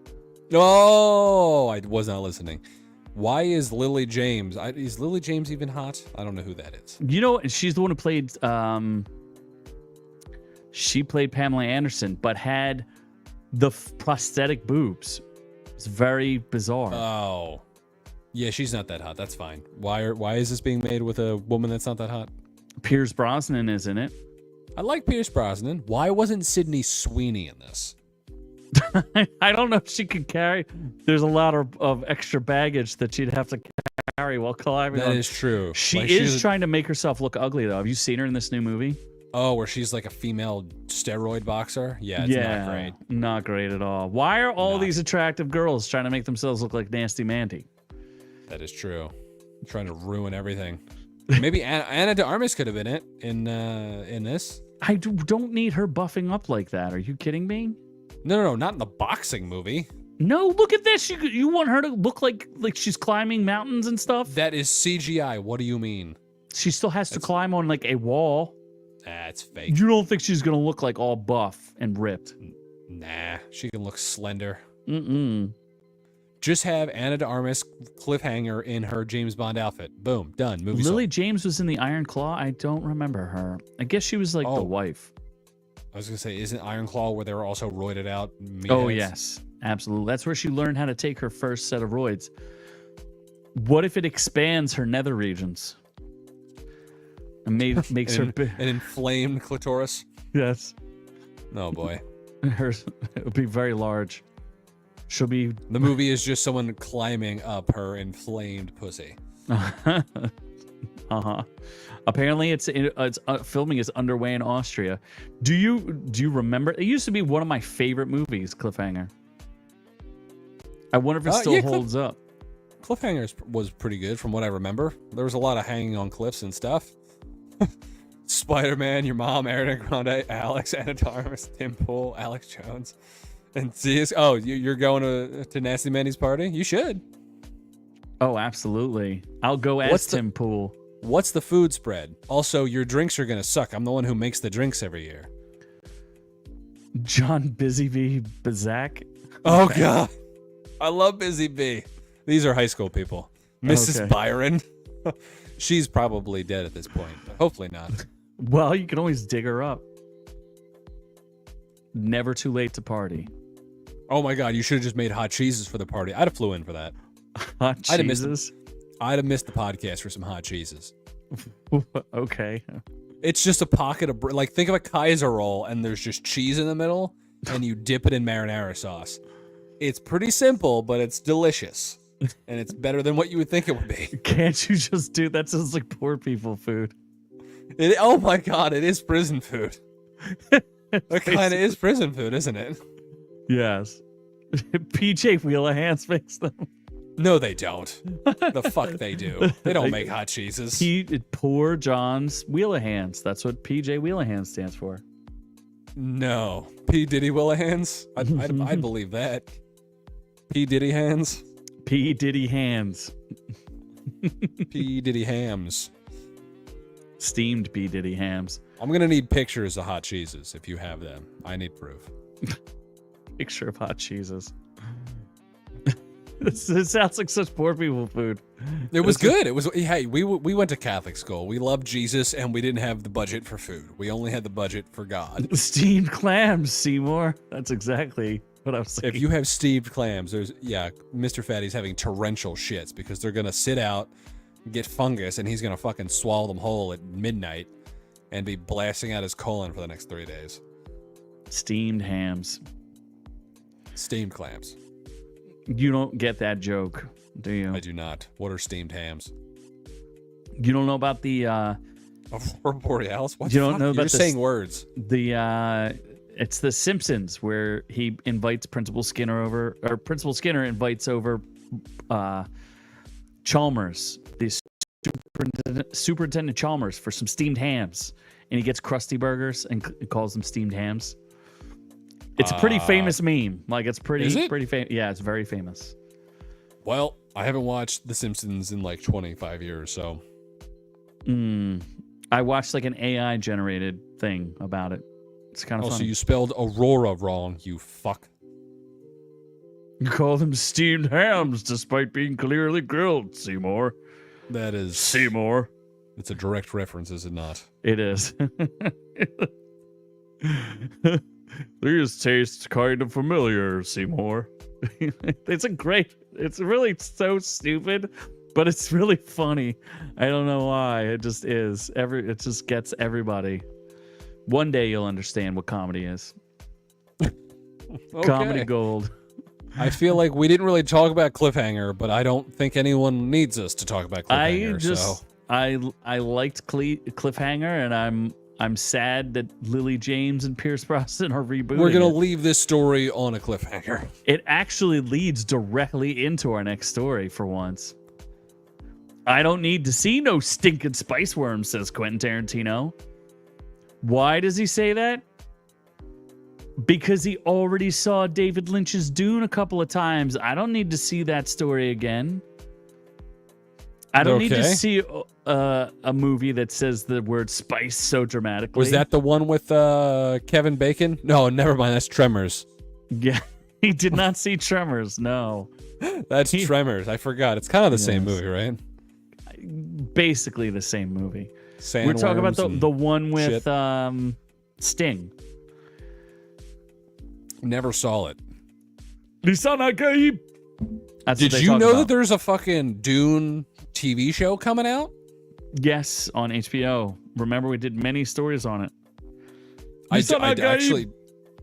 S3: Oh, I was not listening. Why is Lily James? Is Lily James even hot? I don't know who that is.
S2: You know, she's the one who played. She played Pamela Anderson, but had the prosthetic boobs. It's very bizarre.
S3: Oh, yeah, she's not that hot. That's fine. Why is this being made with a woman that's not that hot?
S2: Pierce Brosnan is in it.
S3: I like Pierce Brosnan. Why wasn't Sydney Sweeney in this?
S2: I don't know if she could carry. There's a lot of extra baggage that she'd have to carry while climbing.
S3: That is true.
S2: She is trying to make herself look ugly, though. Have you seen her in this new movie?
S3: Oh, where she's like a female steroid boxer? Yeah, it's not great.
S2: Not great at all. Why are all
S3: Not.
S2: these attractive girls trying to make themselves look like Nasty Mandy?
S3: That is true. Trying to ruin everything. Maybe Anna de Armas could have been it in this.
S2: I don't need her buffing up like that. Are you kidding me?
S3: No, not in the boxing movie.
S2: No, look at this. You want her to look like she's climbing mountains and stuff?
S3: That is CGI. What do you mean?
S2: She still has to climb on like a wall.
S3: That's fake.
S2: You don't think she's gonna look like all buff and ripped?
S3: Nah, she can look slender.
S2: Mm-mm.
S3: Just have Anna de Armas cliffhanger in her James Bond outfit. Boom, done. Movie
S2: Lily
S3: sold.
S2: James was in the Iron Claw. I don't remember her. I guess she was like the wife.
S3: I was gonna say, isn't Iron Claw where they were also roided out?
S2: Oh
S3: meatheads?
S2: yes, absolutely. That's where she learned how to take her first set of roids. What if it expands her nether regions? And makes her big.
S3: An inflamed clitoris.
S2: Yes.
S3: Oh boy.
S2: Hers it'll be very large. She'll be
S3: The movie is just someone climbing up her inflamed pussy.
S2: uh-huh. Apparently it's filming is underway in Austria. Do you remember? It used to be one of my favorite movies, Cliffhanger. I wonder if it still holds up.
S3: Cliffhanger was pretty good from what I remember. There was a lot of hanging on cliffs and stuff. Spider-Man, your mom, Ariana Grande, Alex, Anna de Armas, Tim Pool, Alex Jones, and Zias. Oh, you're going to Nasty Mandy's party? You should.
S2: Oh, absolutely. I'll go as Tim Pool.
S3: What's the food spread? Also, your drinks are gonna suck. I'm the one who makes the drinks every year.
S2: John Busy Bee Bazak.
S3: Oh God, I love Busy Bee. These are high school people. Mrs. Byron. She's probably dead at this point, but hopefully not.
S2: Well, you can always dig her up. Never too late to party.
S3: Oh my God, you should have just made hot cheeses for the party. I'd have flew in for that.
S2: Hot cheeses?
S3: I'd have missed the podcast for some hot cheeses.
S2: Okay.
S3: It's just a pocket of like, think of a Kaiser roll and there's just cheese in the middle and you dip it in marinara sauce. It's pretty simple, but it's delicious. And it's better than what you would think it would be.
S2: Can't you just do that? Sounds like poor people food.
S3: Oh my God, it is prison food. It kind of is prison food, isn't it?
S2: Yes. PJ Wheelahands makes them.
S3: No, they don't. The fuck they do. They don't make hot cheeses.
S2: Poor John's Wheelahands. That's what PJ Wheelahands stands for.
S3: No. P. Diddy Wheelahands? I'd believe that. P. Diddy hands?
S2: P. Diddy hands.
S3: P. Diddy hams.
S2: Steamed P. Diddy hams.
S3: I'm going to need pictures of hot cheeses if you have them. I need proof.
S2: Picture of hot cheeses. It sounds like such poor people food.
S3: It was good. It was. Hey, we went to Catholic school. We loved Jesus, and we didn't have the budget for food. We only had the budget for God.
S2: Steamed clams, Seymour. That's exactly what I was saying.
S3: If you have steamed clams, Mr. Fatty's having torrential shits because they're gonna sit out, get fungus, and he's gonna fucking swallow them whole at midnight, and be blasting out his colon for the next 3 days.
S2: Steamed hams.
S3: Steamed clams.
S2: You don't get that joke, do you?
S3: I do not. What are steamed hams?
S2: You don't know about the
S3: Aurora Borealis? What?
S2: You don't know about
S3: You're saying words.
S2: It's the Simpsons where he invites Principal Skinner over, or Principal Skinner invites over Chalmers, the Superintendent Chalmers, for some steamed hams, and he gets Krusty Burgers and calls them steamed hams. It's a pretty famous meme. Like, it's pretty famous. Yeah, it's very famous.
S3: Well, I haven't watched The Simpsons in like 25 years, so.
S2: I watched like an AI generated thing about it. It's kind of funny.
S3: So you spelled Aurora wrong, you fuck.
S2: You call them steamed hams despite being clearly grilled, Seymour.
S3: That is
S2: Seymour.
S3: It's a direct reference, is it not?
S2: It is. These taste kind of familiar, Seymour. It's really so stupid, but it's really funny. I don't know why. It just is. It just gets everybody. One day you'll understand what comedy is. Okay. Comedy gold.
S3: I feel like we didn't really talk about Cliffhanger, but I don't think anyone needs us to talk about Cliffhanger.
S2: I liked Cliffhanger, and I'm sad that Lily James and Pierce Brosnan are rebooting.
S3: We're gonna leave this story on a cliffhanger.
S2: It actually leads directly into our next story for once. I don't need to see no stinking spice worms, says Quentin Tarantino. Why does he say that? Because he already saw David Lynch's Dune a couple of times. I don't need to see that story again. I don't need to see a movie that says the word spice so dramatically.
S3: Was that the one with Kevin Bacon? No, never mind. That's Tremors.
S2: Yeah, he did not see Tremors. No,
S3: that's Tremors. I forgot. It's kind of the same movie, right?
S2: Basically the same movie.
S3: Sandworms.
S2: We're talking about the one with Sting.
S3: Never saw it.
S2: Did
S3: you know that there's a fucking Dune TV show coming out?
S2: Yes, on HBO. Remember, we did many stories on it.
S3: I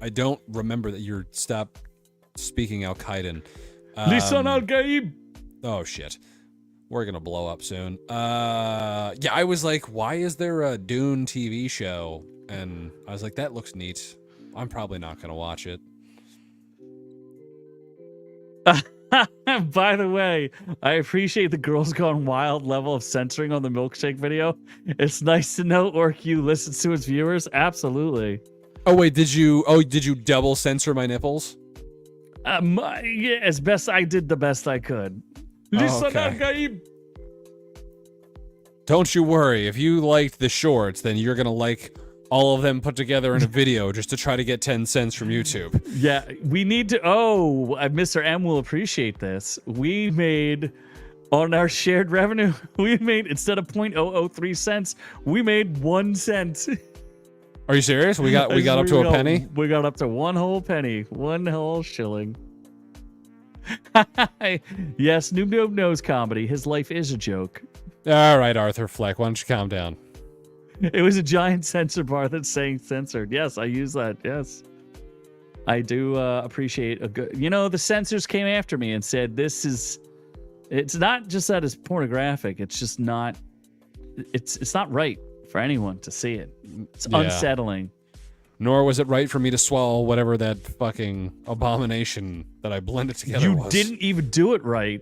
S3: don't remember that you're stopped speaking Al-Qaeda. Oh, shit. We're going to blow up soon. Yeah, I was like, why is there a Dune TV show? And I was like, that looks neat. I'm probably not going to watch it.
S2: By the way, I appreciate the Girls Gone Wild level of censoring on the milkshake video. It's nice to know OrcU listens to its viewers. Absolutely.
S3: Oh wait, did you double censor my nipples?
S2: Yeah, as best I did, the best I could.
S3: Okay. Don't you worry. If you liked the shorts, then you're gonna like all of them put together in a video just to try to get 10 cents from YouTube.
S2: Yeah, we need to... Mr. M will appreciate this. We made, on our shared revenue, we made, instead of 0.003 cents, we made 1 cent.
S3: Are you serious? We got up to a penny?
S2: We got up to 1 whole penny. 1 whole shilling. Yes, Noob Noob knows comedy. His life is a joke.
S3: All right, Arthur Fleck, why don't you calm down?
S2: It was a giant censor bar that's saying censored. Yes, I use that. Yes. I do appreciate a good... You know, the censors came after me and said, this is... It's not just that it's pornographic. It's just not... It's not right for anyone to see it. It's unsettling.
S3: Nor was it right for me to swallow whatever that fucking abomination that I blended together was.
S2: You didn't even do it right.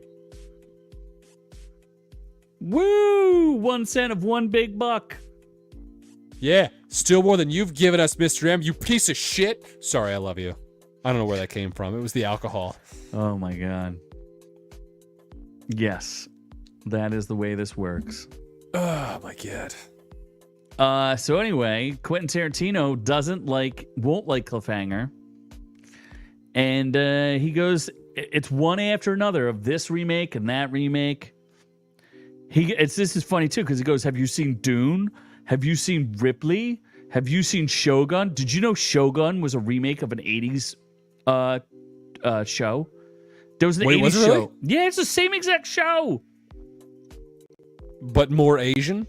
S2: Woo! 1 cent of $1 big buck.
S3: Yeah, still more than you've given us, Mr. M, you piece of shit. Sorry, I love you. I don't know where that came from. It was the alcohol.
S2: Oh, my God. Yes, that is the way this works.
S3: Oh, my God.
S2: So anyway, Quentin Tarantino won't like Cliffhanger. And he goes, it's one after another of this remake and that remake. This is funny, too, because he goes, have you seen Dune? Have you seen Ripley? Have you seen Shogun? Did you know Shogun was a remake of an 80s show? There was an 80s show. Really? Yeah, it's the same exact show.
S3: But more Asian?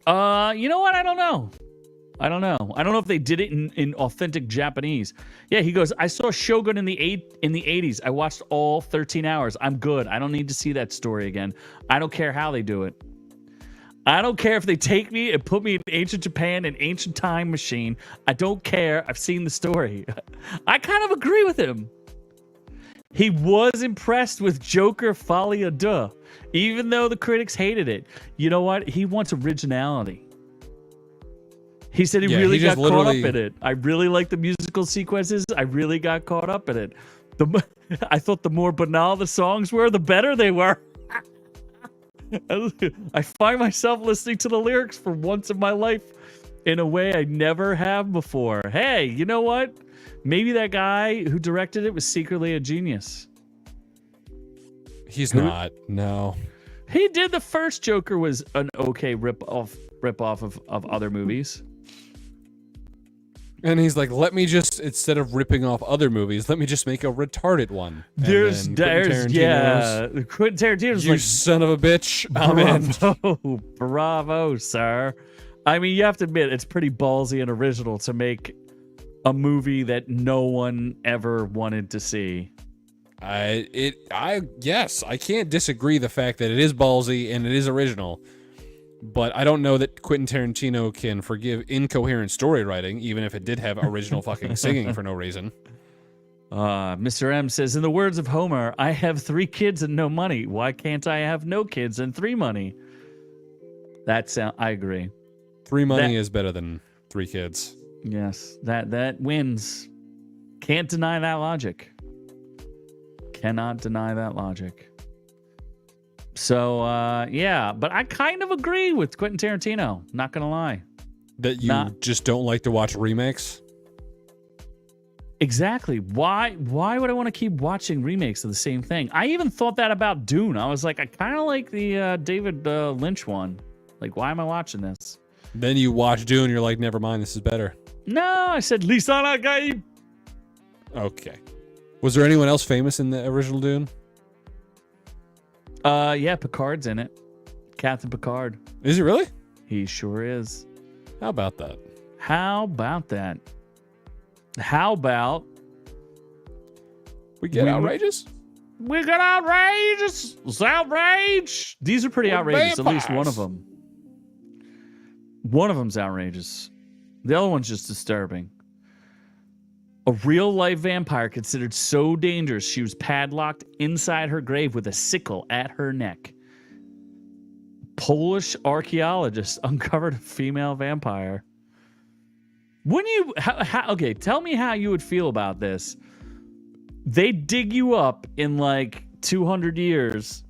S2: You know what? I don't know. I don't know if they did it in authentic Japanese. Yeah, he goes, I saw Shogun in the 80s. I watched all 13 hours. I'm good. I don't need to see that story again. I don't care how they do it. I don't care if they take me and put me in ancient Japan, an ancient time machine. I don't care. I've seen the story. I kind of agree with him. He was impressed with Joker Folie à Deux, even though the critics hated it. You know what? He wants originality. He said he really got caught up in it. I really like the musical sequences. I really got caught up in it. I thought the more banal the songs were, the better they were. I find myself listening to the lyrics for once in my life in a way I never have before. Hey, you know what? Maybe that guy who directed it was secretly a genius.
S3: He's not. No.
S2: He did. The first Joker was an okay rip-off of other movies.
S3: And he's like, let me just, instead of ripping off other movies, let me just make a retarded one.
S2: There's Quentin Tarantino's
S3: you son of a bitch. I'm in.
S2: Bravo, sir. I mean, you have to admit, it's pretty ballsy and original to make a movie that no one ever wanted to see.
S3: Yes, I can't disagree the fact that it is ballsy and it is original. But I don't know that Quentin Tarantino can forgive incoherent story writing, even if it did have original fucking singing for no reason.
S2: Mr. M says, in the words of Homer, I have 3 kids and no money. Why can't I have no kids and 3 money? I agree.
S3: 3 money is better than 3 kids.
S2: Yes, that wins. Can't deny that logic. Cannot deny that logic. So, yeah, but I kind of agree with Quentin Tarantino. Not going to lie.
S3: That you just don't like to watch remakes?
S2: Exactly. Why would I want to keep watching remakes of the same thing? I even thought that about Dune. I was like, I kind of like the David Lynch one. Like, why am I watching this?
S3: Then you watch Dune, you're like, never mind, this is better.
S2: No, I said, Lisa na guy.
S3: Okay. Was there anyone else famous in the original Dune?
S2: Yeah, Picard's in it. Captain Picard.
S3: Is he really?
S2: He sure is.
S3: How about that?
S2: How about that? How about
S3: we get outrageous?
S2: We got outrageous. It's outrage. These are pretty outrageous. Vampires. At least one of them. One of them's outrageous. The other one's just disturbing. A real-life vampire considered so dangerous she was padlocked inside her grave with a sickle at her neck. Polish archaeologists uncovered a female vampire. Wouldn't you... okay, tell me how you would feel about this. They dig you up in like 200 years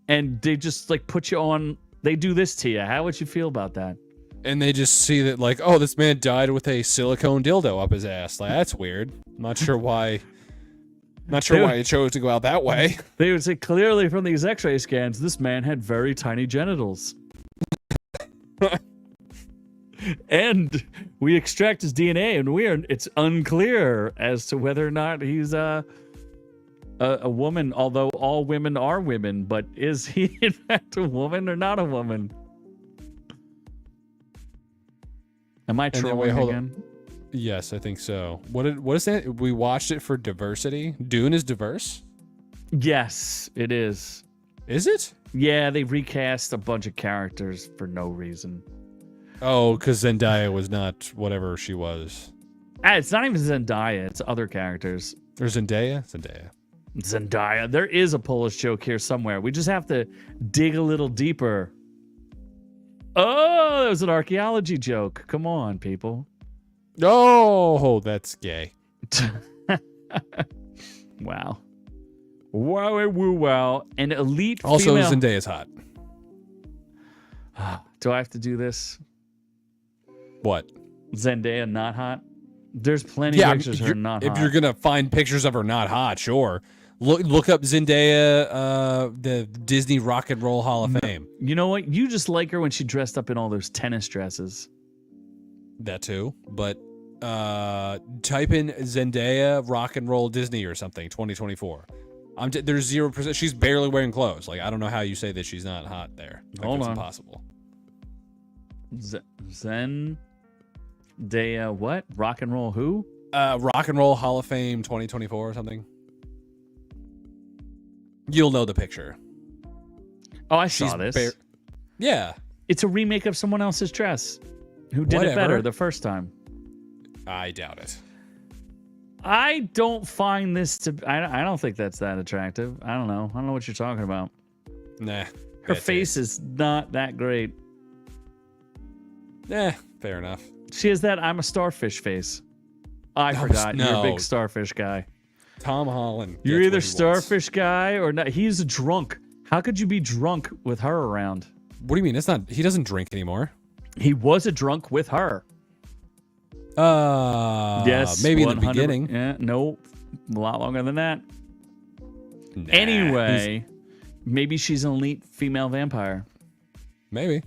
S2: and they just like put you on... They do this to you. How would you feel about that?
S3: And they just see that, like, oh, this man died with a silicone dildo up his ass. Like, that's weird. Not sure why. Not sure why it chose to go out that way.
S2: They would say clearly from these X-ray scans, this man had very tiny genitals. And we extract his DNA, and it's unclear as to whether or not he's a woman. Although all women are women, but is he in fact a woman or not a woman? Am I trolling again?
S3: Yes, I think so. What is that? We watched it for diversity. Dune is diverse?
S2: Yes, it is.
S3: Is it?
S2: Yeah, they recast a bunch of characters for no reason.
S3: Oh, because Zendaya was not whatever she was.
S2: It's not even Zendaya. It's other characters.
S3: Or Zendaya?
S2: Zendaya. There is a Polish joke here somewhere. We just have to dig a little deeper. Oh, that was an archaeology joke. Come on, people.
S3: Oh, that's gay.
S2: Wow. Wow. An elite
S3: also,
S2: female...
S3: Zendaya's hot.
S2: Do I have to do this?
S3: What?
S2: Zendaya not hot? There's plenty of pictures of her not hot.
S3: If you're going to find pictures of her not hot, sure. Look up Zendaya, the Disney Rock and Roll Hall of Fame.
S2: You know what? You just like her when she dressed up in all those tennis dresses.
S3: That too. But type in Zendaya Rock and Roll Disney or something, 2024. There's 0%. She's barely wearing clothes. Like, I don't know how you say that she's not hot there.
S2: Hold on.
S3: It's impossible.
S2: Zendaya what? Rock and Roll who?
S3: Rock and Roll Hall of Fame 2024 or something. You'll know the picture.
S2: Oh, I saw this.
S3: Yeah.
S2: It's a remake of someone else's dress. Who did it better the first time?
S3: I doubt it.
S2: I don't find this to... I don't think that's that attractive. I don't know. I don't know what you're talking about.
S3: Nah.
S2: Her face is not that great.
S3: Fair enough.
S2: She has that I'm a starfish face. I forgot. You're a big starfish guy.
S3: Tom Holland.
S2: You're either starfish guy or not. He's a drunk. How could you be drunk with her around?
S3: What do you mean? It's not. He doesn't drink anymore.
S2: He was a drunk with her. Yes.
S3: Maybe in the beginning.
S2: Yeah. No. A lot longer than that.
S3: Nah,
S2: anyway, maybe she's an elite female vampire.
S3: Maybe.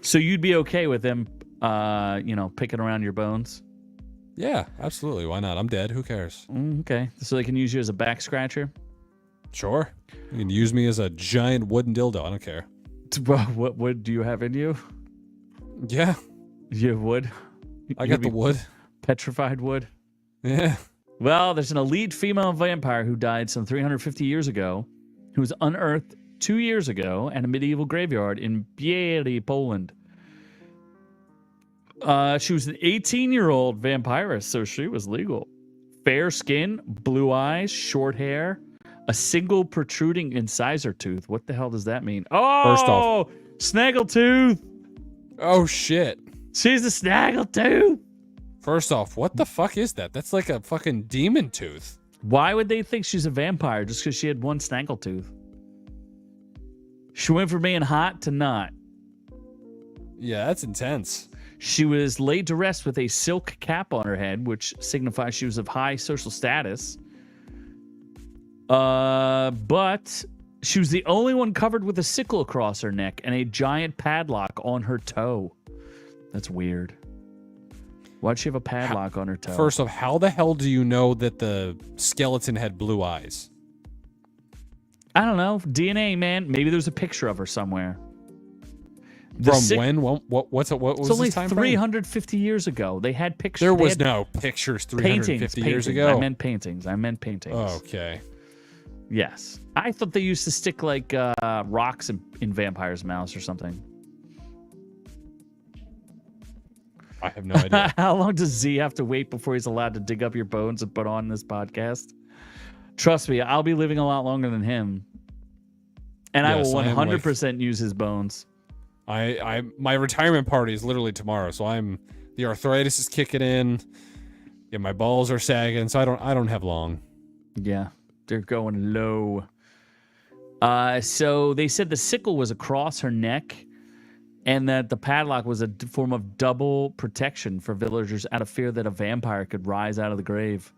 S2: So you'd be okay with them, picking around your bones?
S3: Yeah, absolutely. Why not? I'm dead. Who cares?
S2: Okay. So they can use you as a back scratcher?
S3: Sure. You can use me as a giant wooden dildo. I don't care.
S2: What wood do you have in you?
S3: Yeah.
S2: You have wood?
S3: I got the wood.
S2: Petrified wood?
S3: Yeah.
S2: Well, there's an elite female vampire who died some 350 years ago who was unearthed 2 years ago at a medieval graveyard in Bieli, Poland. She was an 18-year-old vampirist, so she was legal. Fair skin, blue eyes, short hair, a single protruding incisor tooth. What the hell does that mean? Oh,
S3: First off,
S2: snaggletooth.
S3: oh shit.
S2: She's a snaggletooth.
S3: First off, what the fuck is that? That's like a fucking demon tooth.
S2: Why would they think she's a vampire just because she had one snaggletooth? She went from being hot to not.
S3: Yeah, that's intense.
S2: She was laid to rest with a silk cap on her head, which signifies she was of high social status. But she was the only one covered with a sickle across her neck and a giant padlock on her toe. That's weird. Why'd she have a padlock on her toe?
S3: First off, how the hell do you know that the skeleton had blue eyes?
S2: I don't know. DNA, man. Maybe there's a picture of her somewhere.
S3: From when? What was
S2: it's only
S3: this time
S2: 350
S3: frame?
S2: years ago. They had pictures.
S3: There was no pictures 350
S2: paintings,
S3: years ago.
S2: I meant paintings.
S3: Okay.
S2: Yes. I thought they used to stick like rocks in vampires' mouths or something.
S3: I have no idea.
S2: How long does Z have to wait before he's allowed to dig up your bones and put on this podcast? Trust me, I'll be living a lot longer than him. And
S3: Yes,
S2: I will
S3: I am
S2: 100% use his bones.
S3: My retirement party is literally tomorrow, so the arthritis is kicking in. Yeah, my balls are sagging, so I don't have long.
S2: Yeah, they're going low. So they said the sickle was across her neck and that the padlock was a form of double protection for villagers out of fear that a vampire could rise out of the grave.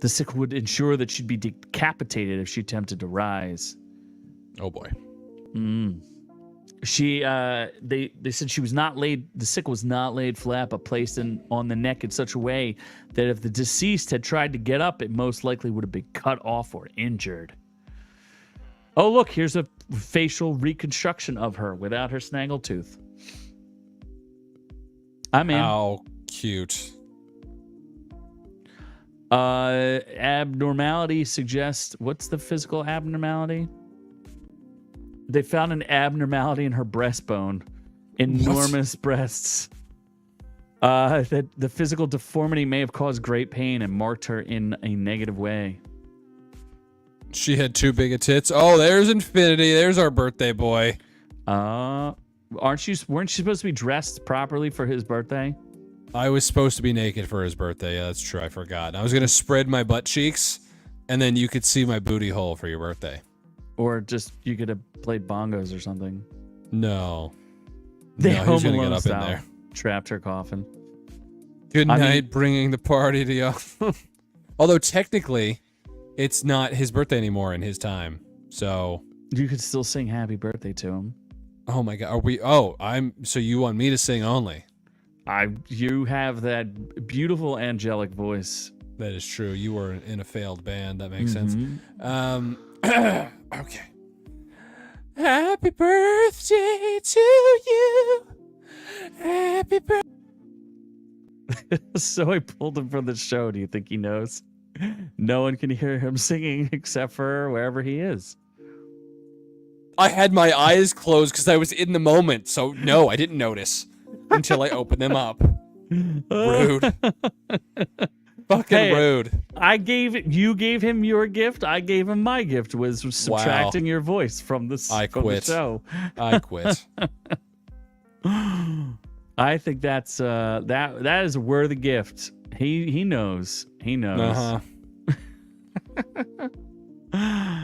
S2: The sickle would ensure that she'd be decapitated if she attempted to rise.
S3: Oh boy.
S2: They said she was not laid, the sickle was not laid flat, but placed on the neck in such a way that if the deceased had tried to get up, it most likely would have been cut off or injured. Oh, look, here's a facial reconstruction of her without her snaggletooth. I'm in.
S3: How cute.
S2: Abnormality suggests, what's the physical abnormality? They found an abnormality in her breastbone. Enormous breasts. That the physical deformity may have caused great pain and marked her in a negative way.
S3: She had too big of tits. Oh, there's Infinity. There's our birthday boy.
S2: Weren't you supposed to be dressed properly for his birthday?
S3: I was supposed to be naked for his birthday. Yeah, that's true. I forgot. I was going to spread my butt cheeks, and then you could see my booty hole for your birthday.
S2: Or just you could have played bongos or something.
S3: No.
S2: They
S3: no,
S2: Home
S3: gonna
S2: Alone
S3: get up
S2: style.
S3: in there.
S2: Trapped her coffin.
S3: Good night, bringing the party to you. Although technically, it's not his birthday anymore in his time. So
S2: you could still sing happy birthday to him.
S3: Oh my god. Are we so you want me to sing only?
S2: You have that beautiful angelic voice.
S3: That is true. You were in a failed band. That makes sense. Okay. Happy birthday to you. Happy birthday.
S2: So I pulled him from the show. Do you think he knows? No one can hear him singing except for wherever he is.
S3: I had my eyes closed because I was in the moment. So no, I didn't notice until I opened them up. Rude. Fucking rude.
S2: You gave him your gift. I gave him my gift. Was subtracting your voice from the show.
S3: I quit.
S2: I think that's that is a worthy gift. He knows. He knows.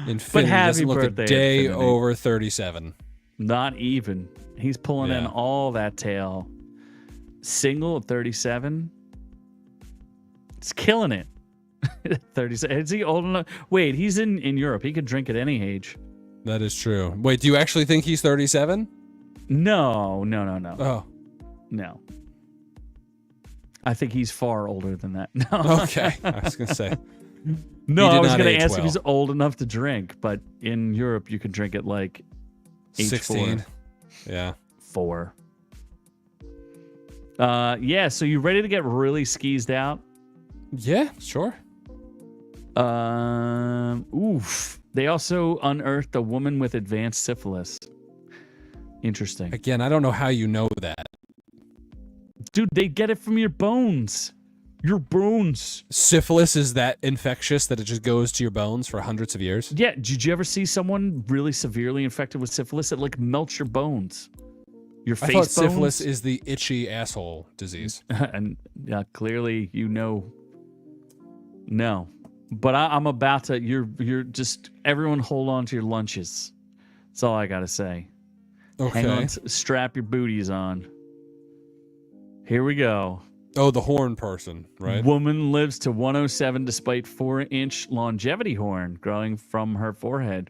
S3: Infinity doesn't look a day Infinity. Over 37.
S2: Not even. He's pulling in all that tail. Single at 37. It's killing it. 37. Is he old enough? Wait, he's in Europe. He could drink at any age.
S3: That is true. Wait, do you actually think he's 37?
S2: No.
S3: Oh.
S2: No. I think he's far older than that. No.
S3: Okay. I was going to say.
S2: No, I was going to ask if he's old enough to drink, but in Europe you can drink at like age
S3: 16.
S2: 4.
S3: Yeah.
S2: 4. Yeah, so you ready to get really skeezed out?
S3: Yeah, sure.
S2: Oof. They also unearthed a woman with advanced syphilis. Interesting.
S3: Again, I don't know how you know that.
S2: Dude, they get it from your bones. Your bones.
S3: Syphilis is that infectious that it just goes to your bones for hundreds of years?
S2: Yeah, did you ever see someone really severely infected with syphilis? It like melts your bones. Your face
S3: I thought
S2: bones.
S3: syphilis is the itchy asshole disease.
S2: And yeah, clearly you know. No. But I'm about to, you're just, everyone hold on to your lunches. That's all I got to say.
S3: Okay.
S2: Hang on, strap your booties on. Here we go.
S3: Oh, the horn person, right?
S2: Woman lives to 107 despite 4-inch longevity horn growing from her forehead.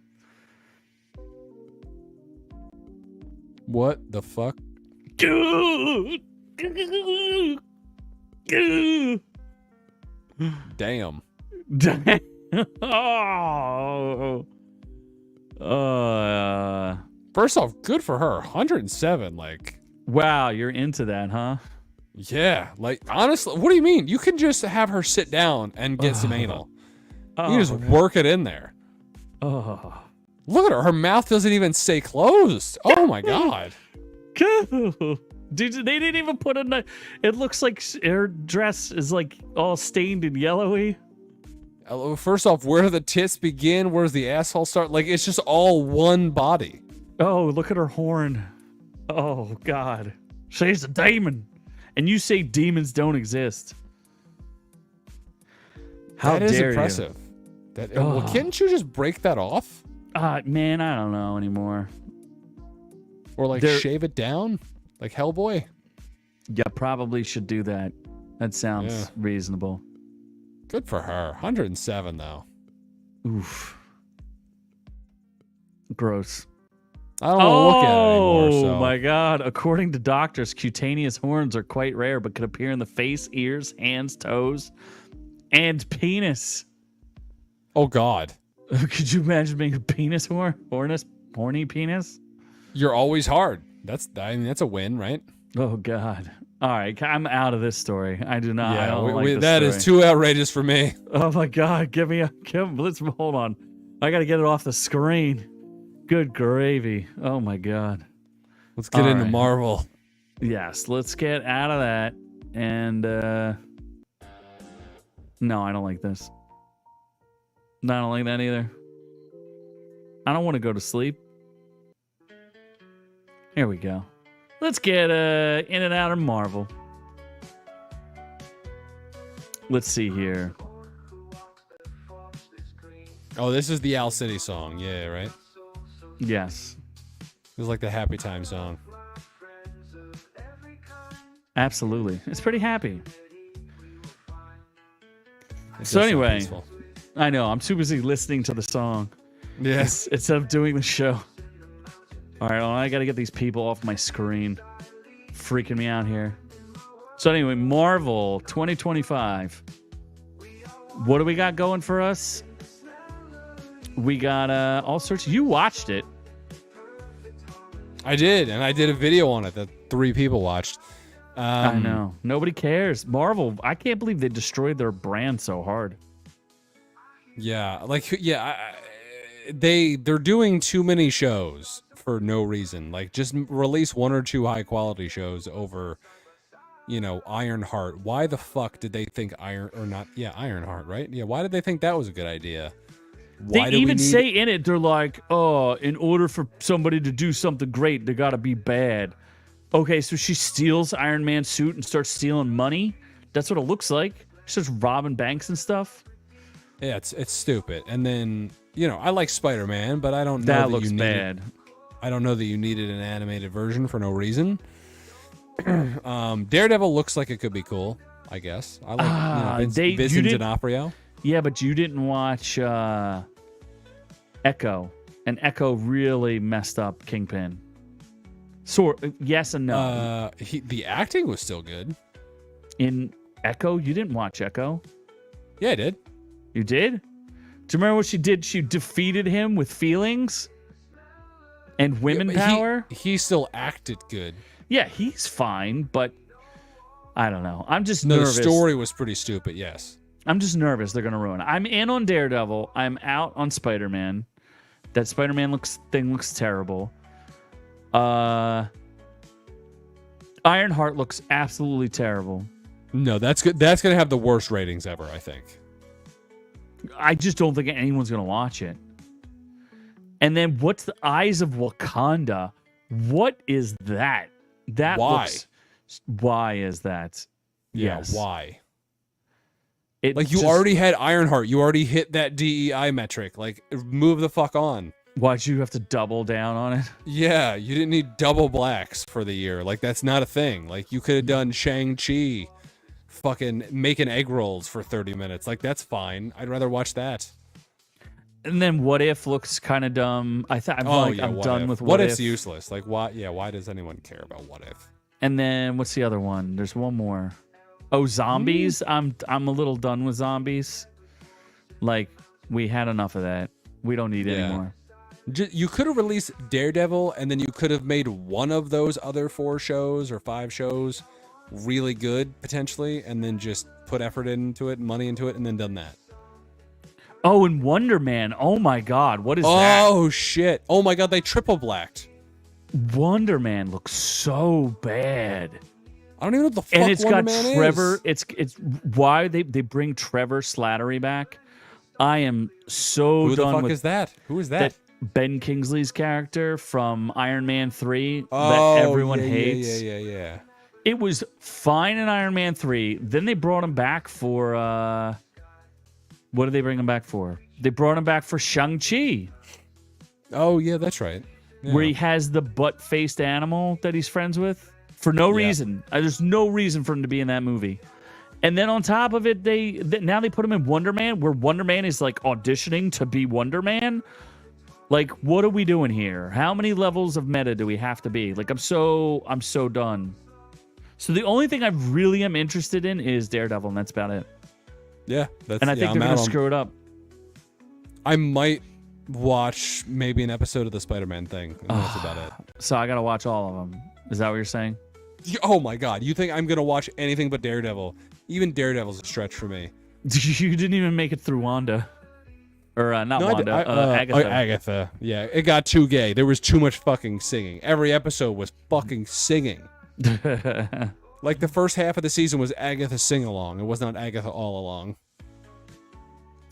S3: What the fuck? Damn.
S2: Oh.
S3: First off, good for her. 107, like.
S2: Wow, you're into that, huh?
S3: Yeah, like, honestly, what do you mean? You can just have her sit down and get some anal. You can just work it in there.
S2: Oh.
S3: Look at her. Her mouth doesn't even stay closed. Oh, my God.
S2: Dude, they didn't even put a... It looks like her dress is, like, all stained and yellowy.
S3: First off, where do the tits begin? Where's the asshole start? Like, it's just all one body.
S2: Oh, look at her horn. Oh, God. She's a demon. And you say demons don't exist. How
S3: that is
S2: dare
S3: impressive. Well, can't you just break that off?
S2: Man, I don't know anymore.
S3: Or, like, shave it down? Like Hellboy?
S2: Yeah, probably should do that. That sounds reasonable.
S3: Good for her. 107, though.
S2: Oof. Gross.
S3: I don't want to look at it anymore.
S2: Oh, my God. According to doctors, cutaneous horns are quite rare, but can appear in the face, ears, hands, toes, and penis.
S3: Oh, God.
S2: Could you imagine being a penis horny penis?
S3: You're always hard. That's a win, right?
S2: Oh, God. All right, I'm out of this story. I do not.
S3: Yeah,
S2: I don't like this
S3: that
S2: story.
S3: is too outrageous for me.
S2: Oh, my God. Let's hold on. I got to get it off the screen. Good gravy. Oh, my God.
S3: Let's get into Marvel.
S2: Yes, let's get out of that. And, no, I don't like this. No, I don't like that either. I don't want to go to sleep. Here we go. Let's get in and out of Marvel. Let's see here.
S3: Oh, this is the Owl City song. Yeah, right?
S2: Yes.
S3: It was like the happy time song.
S2: Absolutely. It's pretty happy. So anyway, I know. I'm too busy listening to the song.
S3: Yes.
S2: Instead of doing the show. All right, well, I got to get these people off my screen. Freaking me out here. So anyway, Marvel 2025. What do we got going for us? We got all sorts. You watched it.
S3: I did, and I did a video on it that 3 people watched.
S2: I know. Nobody cares. Marvel, I can't believe they destroyed their brand so hard.
S3: Yeah, they're doing too many shows for no reason. Like, just release 1 or 2 high quality shows over, Ironheart. Why the fuck did they think Ironheart, right? Yeah, why did they think that was a good idea?
S2: They even say in it, they're like, oh, in order for somebody to do something great, they gotta be bad. Okay, so she steals Iron Man's suit and starts stealing money? That's what it looks like. She starts robbing banks and stuff.
S3: Yeah, it's stupid. And then, I like Spider-Man, but I don't know
S2: that looks bad.
S3: I don't know that you needed an animated version for no reason. Daredevil looks like it could be cool, I guess. I like Vincent D'Onofrio.
S2: Yeah, but you didn't watch Echo, and Echo really messed up Kingpin. Yes and no.
S3: The acting was still good.
S2: In Echo, you didn't watch Echo?
S3: Yeah, I did.
S2: You did? Do you remember what she did? She defeated him with feelings and women power.
S3: He still acted good.
S2: Yeah, he's fine, but I don't know. I'm just nervous.
S3: The story was pretty stupid, yes.
S2: I'm just nervous they're going to ruin it. I'm in on Daredevil. I'm out on Spider-Man. That Spider-Man looks terrible. Ironheart looks absolutely terrible.
S3: No, that's good. That's gonna have the worst ratings ever, I think.
S2: I just don't think anyone's gonna watch it. And then what's the Eyes of Wakanda? What is that?
S3: Why?
S2: Why is that?
S3: Yeah,
S2: Yes.
S3: why?
S2: It
S3: Like, you
S2: just-
S3: already had Ironheart. You already hit that DEI metric. Like, move the fuck on.
S2: Why'd you have to double down on it?
S3: Yeah, you didn't need double blacks for the year. Like, that's not a thing. Like, you could have done Shang-Chi fucking making egg rolls for 30 minutes. Like, that's fine. I'd rather watch that.
S2: And then What If looks kind of dumb. I'm
S3: What
S2: done
S3: If.
S2: with
S3: What
S2: What
S3: If's
S2: If.
S3: useless. Like, why? Yeah, why does anyone care about What If?
S2: And then what's the other one? There's one more. Oh, Zombies. I'm a little done with Zombies. Like, we had enough of that. We don't need it anymore.
S3: You could have released Daredevil, and then you could have made one of those other 4 shows or 5 shows really good, potentially, and then just put effort into it, money into it, and then done that.
S2: Oh, and Wonder Man. Oh my God, what is that?
S3: Oh shit! Oh my God, they triple blacked.
S2: Wonder Man looks so bad.
S3: I don't even know what the fuck
S2: And it's
S3: Wonder
S2: got
S3: Man
S2: Trevor.
S3: is.
S2: It's why they bring Trevor Slattery back. I am so
S3: Who the
S2: done
S3: fuck
S2: with
S3: is that? Who is that?
S2: Ben Kingsley's character from Iron Man 3
S3: Oh,
S2: that everyone
S3: yeah,
S2: hates.
S3: Yeah.
S2: It was fine in Iron Man 3. Then they brought him back for what did they bring him back for? They brought him back for Shang-Chi,
S3: Oh yeah, that's right. Yeah.
S2: where he has the butt-faced animal that he's friends with for no reason. There's no reason for him to be in that movie. And then on top of it, now they put him in Wonder Man, where Wonder Man is like auditioning to be Wonder Man. Like, what are we doing here? How many levels of meta do we have to be? Like, I'm so done. So the only thing I really am interested in is Daredevil, and that's about it.
S3: Yeah, that's.
S2: And I think
S3: I'm
S2: they're
S3: out
S2: gonna
S3: on-
S2: screw it up.
S3: I might watch maybe an episode of the Spider-Man thing. And that's about it.
S2: So I gotta watch all of them. Is that what you're saying?
S3: Oh my God, you think I'm gonna watch anything but Daredevil? Even Daredevil's a stretch for me.
S2: You didn't even make it through Wanda, or not
S3: No,
S2: Wanda, Agatha.
S3: Agatha. Yeah, it got too gay. There was too much fucking singing. Every episode was fucking singing. Like, the first half of the season was Agatha sing-along. It was not Agatha all along.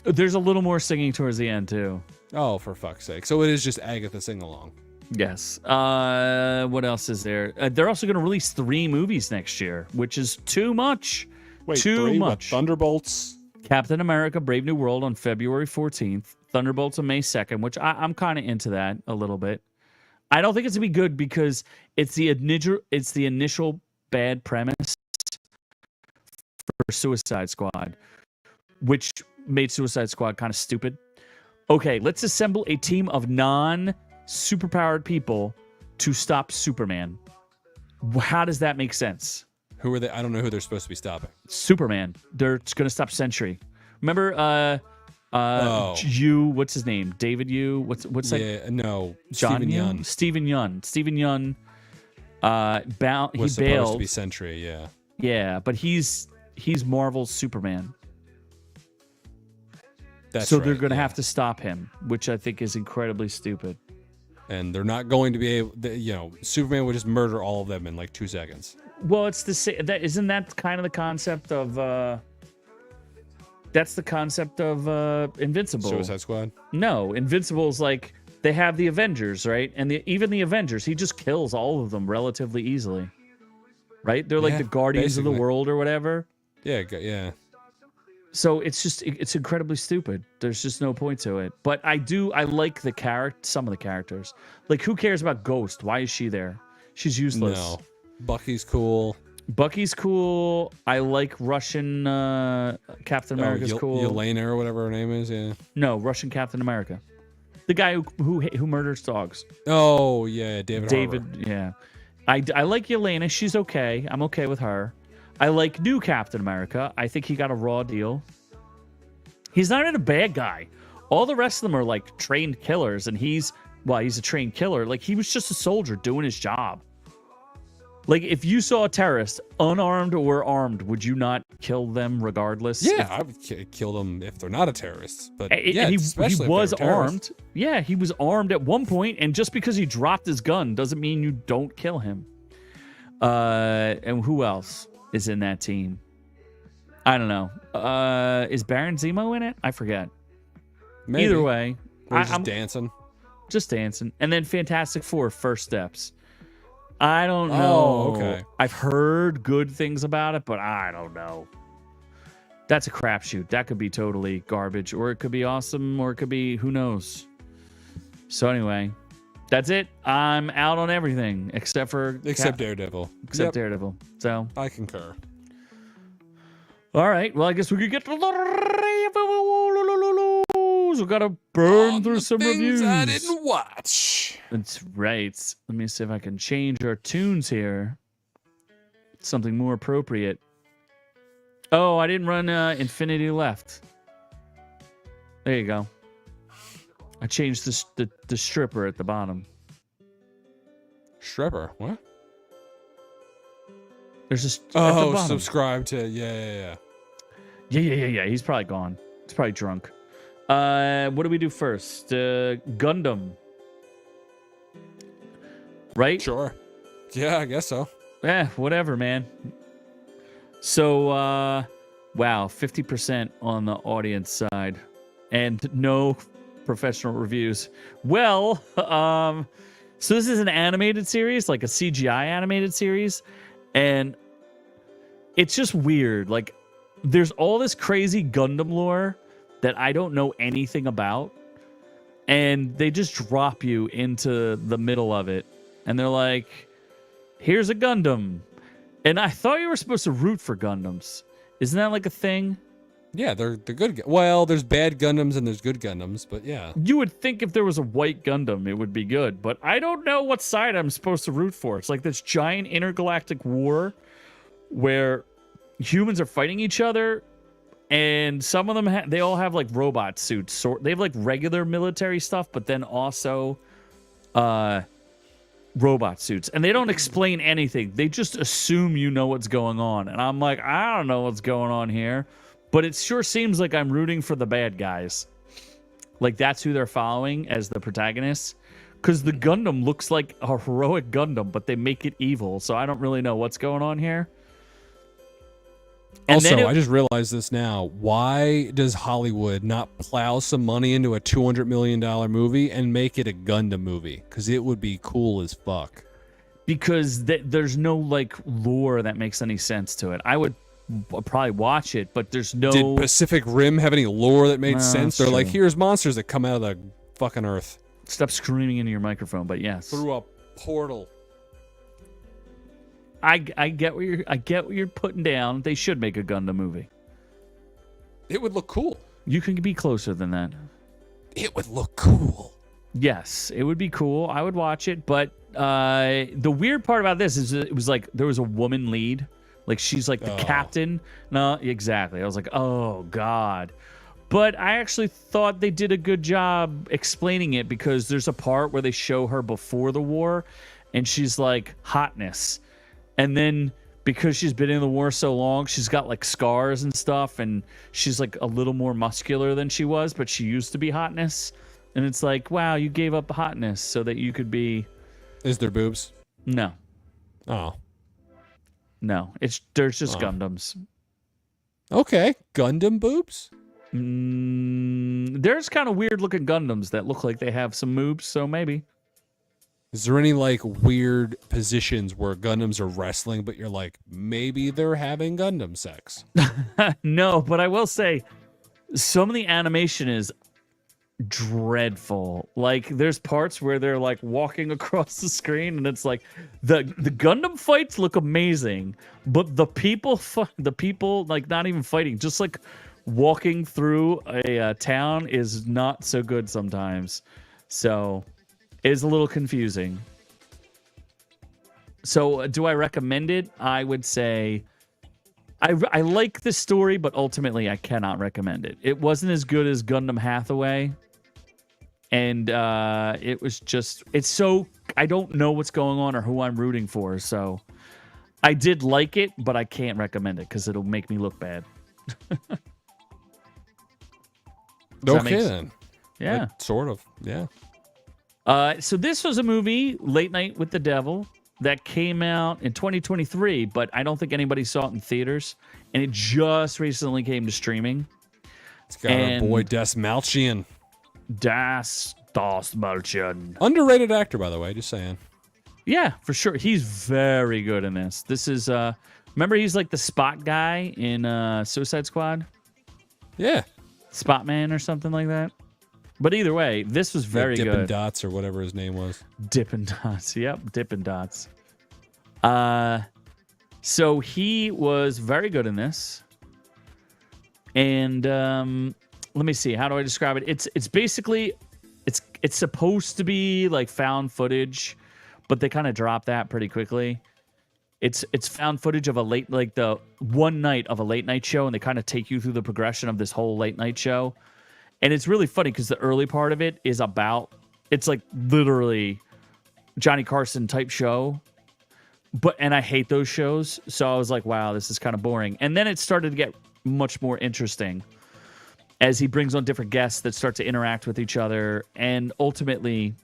S2: There's a little more singing towards the end too.
S3: Oh, for fuck's sake. So it is just Agatha sing-along.
S2: Yes. What else is there? They're also going to release 3 movies next year, which is too much.
S3: Wait,
S2: too
S3: 3? What,
S2: much.
S3: Thunderbolts?
S2: Captain America: Brave New World on February 14th. Thunderbolts on May 2nd, which I'm kind of into that a little bit. I don't think it's gonna be good because it's the initial bad premise for Suicide Squad, which made Suicide Squad kind of stupid. Okay, let's assemble a team of non-superpowered people to stop Superman. How does that make sense?
S3: Who are they? I don't know who they're supposed to be stopping.
S2: Superman. They're going to stop Sentry. Remember, what's his name? David Yu? What's that?
S3: Yeah, no.
S2: John
S3: Steven
S2: Yu?
S3: Yeun
S2: Steven Yeun. Steven Yeun. He
S3: was supposed
S2: bailed.
S3: to be Sentry, yeah.
S2: Yeah, but he's Marvel's Superman.
S3: That's
S2: so
S3: right,
S2: they're going to
S3: yeah.
S2: have to stop him, which I think is incredibly stupid.
S3: And they're not going to be able, Superman would just murder all of them in like 2 seconds.
S2: Well, it's isn't that kind of the concept of that's the concept of Invincible.
S3: Suicide Squad?
S2: No, Invincible's like they have the Avengers, right? And even the Avengers, he just kills all of them relatively easily. Right? They're like
S3: Yeah,
S2: the guardians of the
S3: basically.
S2: world or whatever.
S3: Yeah.
S2: So it's incredibly stupid. There's just no point to it. But I like some of the characters. Like, who cares about Ghost? Why is she there? She's useless.
S3: No. Bucky's cool.
S2: Bucky's cool. I like Russian Captain America's cool.
S3: Yelena or whatever her name is, yeah.
S2: No, Russian Captain America. The guy who murders dogs.
S3: Oh, yeah, David Harbour.
S2: Yeah. I like Yelena. She's okay. I'm okay with her. I like new Captain America. I think he got a raw deal. He's not even a bad guy. All the rest of them are like trained killers, and he's a trained killer. Like, he was just a soldier doing his job. Like, if you saw a terrorist, unarmed or armed, would you not kill them regardless?
S3: Yeah, I would kill them if they're not a terrorist. But yeah,
S2: and he
S3: especially if
S2: was
S3: they were terrorists.
S2: armed. Yeah, he was armed at one point, and just because he dropped his gun doesn't mean you don't kill him. And who else is in that team? I don't know. Is Baron Zemo in it? I forget.
S3: Maybe.
S2: Either way,
S3: I'm dancing.
S2: Just dancing. And then Fantastic Four: First Steps. I don't know.
S3: Oh, okay.
S2: I've heard good things about it, but I don't know. That's a crapshoot. That could be totally garbage, or it could be awesome, or it could be who knows. So anyway, that's it. I'm out on everything except
S3: Daredevil.
S2: Except Daredevil. So
S3: I concur.
S2: All right. Well, I guess we could get to the reviews. We gotta burn through some reviews.
S3: I didn't watch.
S2: That's right. Let me see if I can change our tunes here. Something more appropriate. Oh, I didn't run Infinity Left. There you go. I changed the stripper at the bottom.
S3: Stripper? What?
S2: There's a
S3: oh, subscribe to yeah.
S2: He's probably gone. He's probably drunk. What do we do first? Gundam. Right?
S3: Sure. Yeah, I guess so.
S2: Yeah, whatever, man. So, wow, 50% on the audience side, and no professional reviews. Well, so this is an animated series, like a CGI animated series, and it's just weird. Like, there's all this crazy Gundam lore that I don't know anything about, and they just drop you into the middle of it, and they're like, here's a Gundam. And I thought you were supposed to root for Gundams. Isn't that like a thing?
S3: Yeah, they're good. Well, there's bad Gundams and there's good Gundams, but yeah.
S2: You would think if there was a white Gundam, it would be good, but I don't know what side I'm supposed to root for. It's like this giant intergalactic war where humans are fighting each other, and some of them they all have like robot suits. So they have like regular military stuff, but then also robot suits, and they don't explain anything. They just assume you know what's going on, and I'm like, I don't know what's going on here, but it sure seems like I'm rooting for the bad guys. Like, that's who they're following as the protagonists, because the Gundam looks like a heroic Gundam, but they make it evil, so I don't really know what's going on here. And
S3: also, I just realized this now. Why does Hollywood not plow some money into a $200 million movie and make it a Gundam movie? Because it would be cool as fuck.
S2: Because there's no, like, lore that makes any sense to it. I would probably watch it, but there's no...
S3: Did Pacific Rim have any lore that made sense? They're
S2: true.
S3: like, here's monsters that come out of the fucking earth.
S2: Stop screaming into your microphone, but yes.
S3: Through a portal.
S2: I get what you're putting down. They should make a Gundam movie.
S3: It would look cool.
S2: You can be closer than that.
S3: It would look cool.
S2: Yes, it would be cool. I would watch it, but the weird part about this is it was like there was a woman lead. Like, she's like the captain. No, exactly. I was like, oh, God. But I actually thought they did a good job explaining it, because there's a part where they show her before the war, and she's like hotness. And then because she's been in the war so long, she's got like scars and stuff, and she's like a little more muscular than she was, but she used to be hotness. And it's like, wow, you gave up hotness so that you could be...
S3: Is there boobs?
S2: No.
S3: Oh.
S2: No. There's just Gundams.
S3: Okay. Gundam boobs?
S2: There's kind of weird looking Gundams that look like they have some moobs, so maybe.
S3: Is there any like weird positions where Gundams are wrestling, but you're like, maybe they're having Gundam sex?
S2: No, but I will say some of the animation is dreadful. Like, there's parts where they're like walking across the screen, and it's like the Gundam fights look amazing, but the people like not even fighting, just like walking through a town is not so good sometimes. So it's a little confusing. So do I recommend it? I would say I like the story, but ultimately I cannot recommend it. It wasn't as good as Gundam Hathaway. And it was just, it's so, I don't know what's going on or who I'm rooting for. So I did like it, but I can't recommend it because it'll make me look bad.
S3: Okay, then.
S2: Yeah.
S3: Sort of. Yeah.
S2: So this was a movie, Late Night with the Devil, that came out in 2023, but I don't think anybody saw it in theaters, and it just recently came to streaming.
S3: It's got our boy Des Malchian.
S2: Das Malchian.
S3: Underrated actor, by the way, just saying.
S2: Yeah, for sure. He's very good in this. This is, remember he's like the Spot guy in Suicide Squad?
S3: Yeah.
S2: Spot Man or something like that. But either way, this was very
S3: Dippin'
S2: good.
S3: Dots or whatever his name was.
S2: Dippin' Dots. Yep, Dippin' Dots. So he was very good in this. And let me see. How do I describe it? It's basically it's supposed to be like found footage, but they kind of drop that pretty quickly. It's found footage of the one night of a late night show, and they kind of take you through the progression of this whole late night show. And it's really funny because the early part of it is it's like literally Johnny Carson type show. And I hate those shows. So I was like, wow, this is kind of boring. And then it started to get much more interesting as he brings on different guests that start to interact with each other. And ultimately,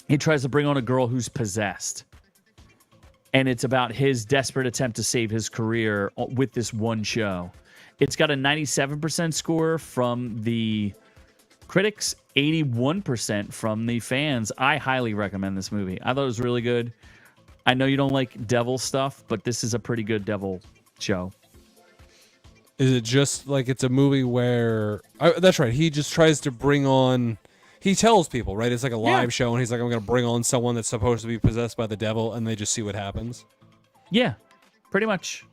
S2: he tries to bring on a girl who's possessed. And it's about his desperate attempt to save his career with this one show. It's got a 97% score from the critics, 81% from the fans. I highly recommend this movie. I thought it was really good. I know you don't like devil stuff, but this is a pretty good devil show.
S3: Is it just like it's a movie where... that's right. He just tries to bring on... He tells people, right? It's like a live show, and he's like, I'm going to bring on someone that's supposed to be possessed by the devil, and they just see what happens.
S2: Yeah, pretty much.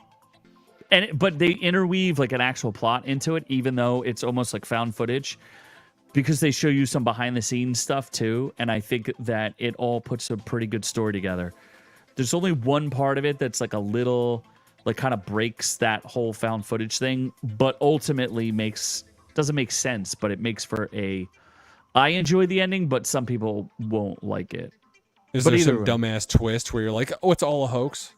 S2: But they interweave like an actual plot into it, even though it's almost like found footage, because they show you some behind the scenes stuff too. And I think that it all puts a pretty good story together. There's only one part of it that's like a little, like kind of breaks that whole found footage thing, but ultimately doesn't make sense, but it makes for I enjoy the ending, but some people won't like it.
S3: Is there some dumbass twist where you're like, oh, it's all a hoax?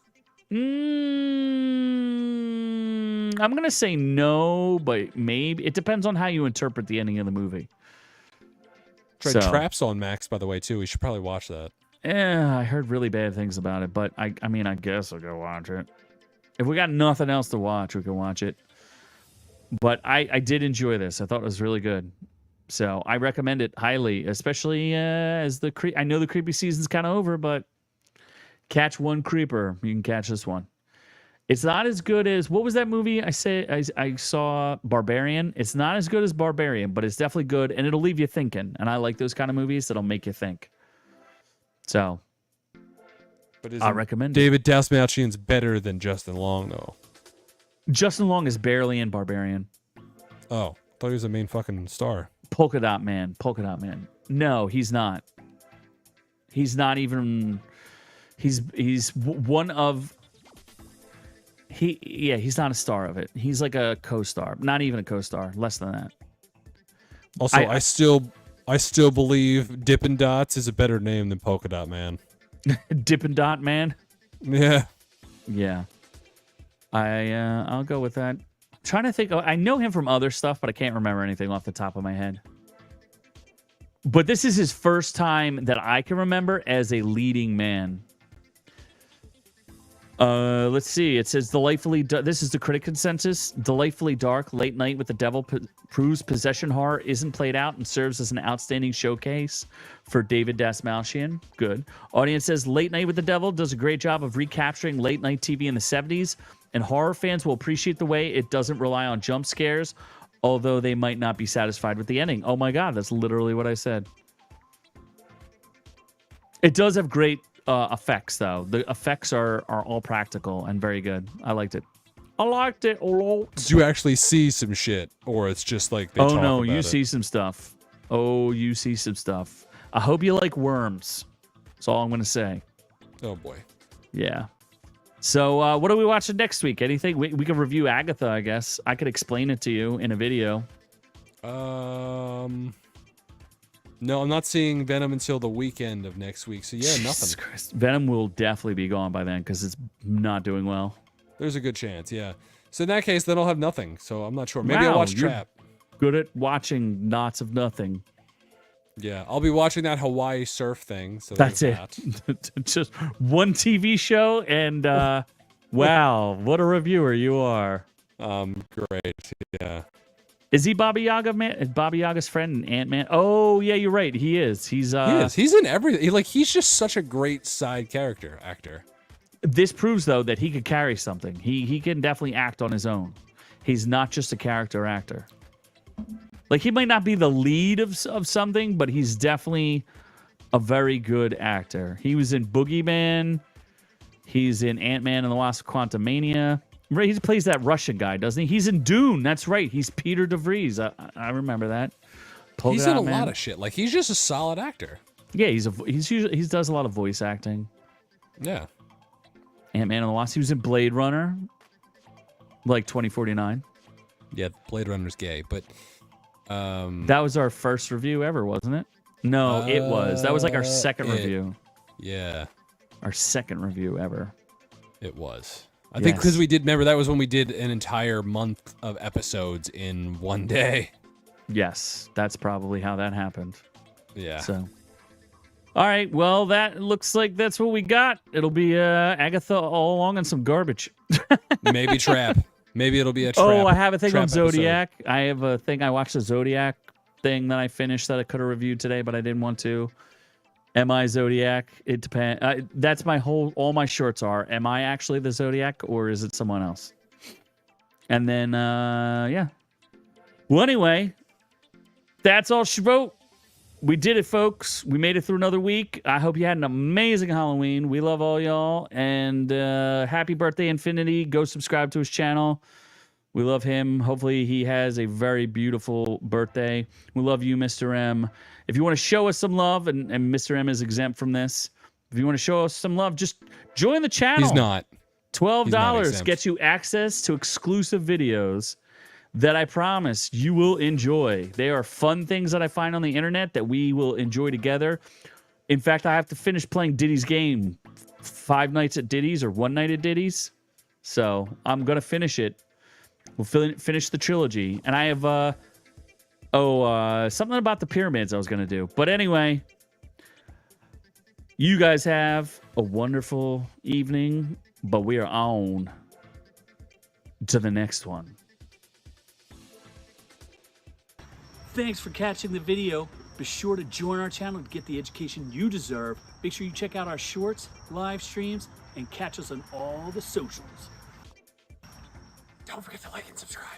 S2: I'm going to say no, but maybe. It depends on how you interpret the ending of the movie.
S3: Traps on Max, by the way, too. We should probably watch that.
S2: Yeah, I heard really bad things about it, but I guess I'll go watch it. If we got nothing else to watch, we can watch it. But I did enjoy this. I thought it was really good. So I recommend it highly, especially as I know the creepy season's kind of over, but catch one creeper. You can catch this one. It's not as good as... What was that movie I saw? Barbarian. It's not as good as Barbarian, but it's definitely good, and it'll leave you thinking. And I like those kind of movies that'll make you think. So, I recommend
S3: David Dastmalchian's better than Justin Long, though.
S2: Justin Long is barely in Barbarian.
S3: Oh, thought he was the main fucking star.
S2: Polka Dot Man. No, he's not. He's not even... He's one of... He's not a star of it. He's like a co-star. Not even a co-star. Less than that.
S3: Also, I still believe Dippin' Dots is a better name than Polka Dot Man.
S2: Dippin' Dot Man?
S3: Yeah.
S2: Yeah. I'll go with that. Trying to think. I know him from other stuff, but I can't remember anything off the top of my head. But this is his first time that I can remember as a leading man. Let's see. It says this is the critic consensus. Delightfully dark, late night with the devil proves possession horror isn't played out and serves as an outstanding showcase for David Dastmalchian. Good. Audience says Late Night with the Devil does a great job of recapturing late night TV in the 70s, and horror fans will appreciate the way it doesn't rely on jump scares, although they might not be satisfied with the ending. Oh my God, that's literally what I said. It does have great effects, though. The effects are all practical and very good. I liked it. I liked it a lot.
S3: Did you actually see some shit, or it's just like they talk about
S2: you
S3: it?
S2: see some stuff. Oh, you see some stuff. I hope you like worms. That's all I'm going to say.
S3: Oh, boy.
S2: Yeah. So what are we watching next week? Anything? We can review Agatha, I guess. I could explain it to you in a video.
S3: No, I'm not seeing Venom until the weekend of next week. So yeah, nothing.
S2: Jesus Christ. Venom will definitely be gone by then because it's not doing well.
S3: There's a good chance, yeah. So in that case, then I'll have nothing. So I'm not sure. Maybe
S2: Wow,
S3: I'll watch
S2: you're
S3: Trap.
S2: Good at watching lots of nothing.
S3: Yeah, I'll be watching that Hawaii surf thing. So
S2: That's it.
S3: that.
S2: Just one TV show, and wow, what a reviewer you are.
S3: Great. Yeah.
S2: Is he Baba Yaga man? Is Baba Yaga's friend and Ant-Man? Oh yeah, you're right. He is. He's
S3: He is. He's in everything. He's just such a great side character actor.
S2: This proves though that he could carry something. He can definitely act on his own. He's not just a character actor. Like, he might not be the lead of something, but he's definitely a very good actor. He was in Boogeyman. He's in Ant-Man and the Wasp: Quantumania. He plays that Russian guy, doesn't he? He's in Dune. That's right. He's Peter DeVries. I remember that.
S3: He's in a lot of shit. Like, he's just a solid actor.
S2: Yeah, he does a lot of voice acting.
S3: Yeah.
S2: Ant-Man and the Wasp. He was in Blade Runner, like 2049.
S3: Yeah, Blade Runner's gay, but
S2: that was our first review ever, wasn't it? No, it was. That was like our second review.
S3: Yeah.
S2: Our second review ever.
S3: It was. I think because we did, remember, that was when we did an entire month of episodes in one day.
S2: Yes, that's probably how that happened.
S3: Yeah.
S2: So, all right, well, that looks like that's what we got. It'll be Agatha all along on some garbage.
S3: Maybe Trap. Maybe it'll be a Trap.
S2: Oh, I have a thing on
S3: episode.
S2: Zodiac. I have a thing. I watched the Zodiac thing that I finished that I could have reviewed today, but I didn't want to. Am I Zodiac? It depends. That's my all my shorts are. Am I actually the Zodiac, or is it someone else? And then, yeah. Well, anyway, that's all she wrote. We did it, folks. We made it through another week. I hope you had an amazing Halloween. We love all y'all. And happy birthday, Infinity. Go subscribe to his channel. We love him. Hopefully he has a very beautiful birthday. We love you, Mr. M. If you want to show us some love, and Mr. M is exempt from this, if you want to show us some love, just join the channel.
S3: He's not.
S2: $12 gets you access to exclusive videos that I promise you will enjoy. They are fun things that I find on the internet that we will enjoy together. In fact, I have to finish playing Diddy's game 5 nights at Diddy's or 1 night at Diddy's. So I'm going to finish it. We'll finish the trilogy. And I have, something about the pyramids I was going to do. But anyway, you guys have a wonderful evening, but we are on to the next one. Thanks for catching the video. Be sure to join our channel to get the education you deserve. Make sure you check out our shorts, live streams, and catch us on all the socials.
S3: Don't forget to like and subscribe.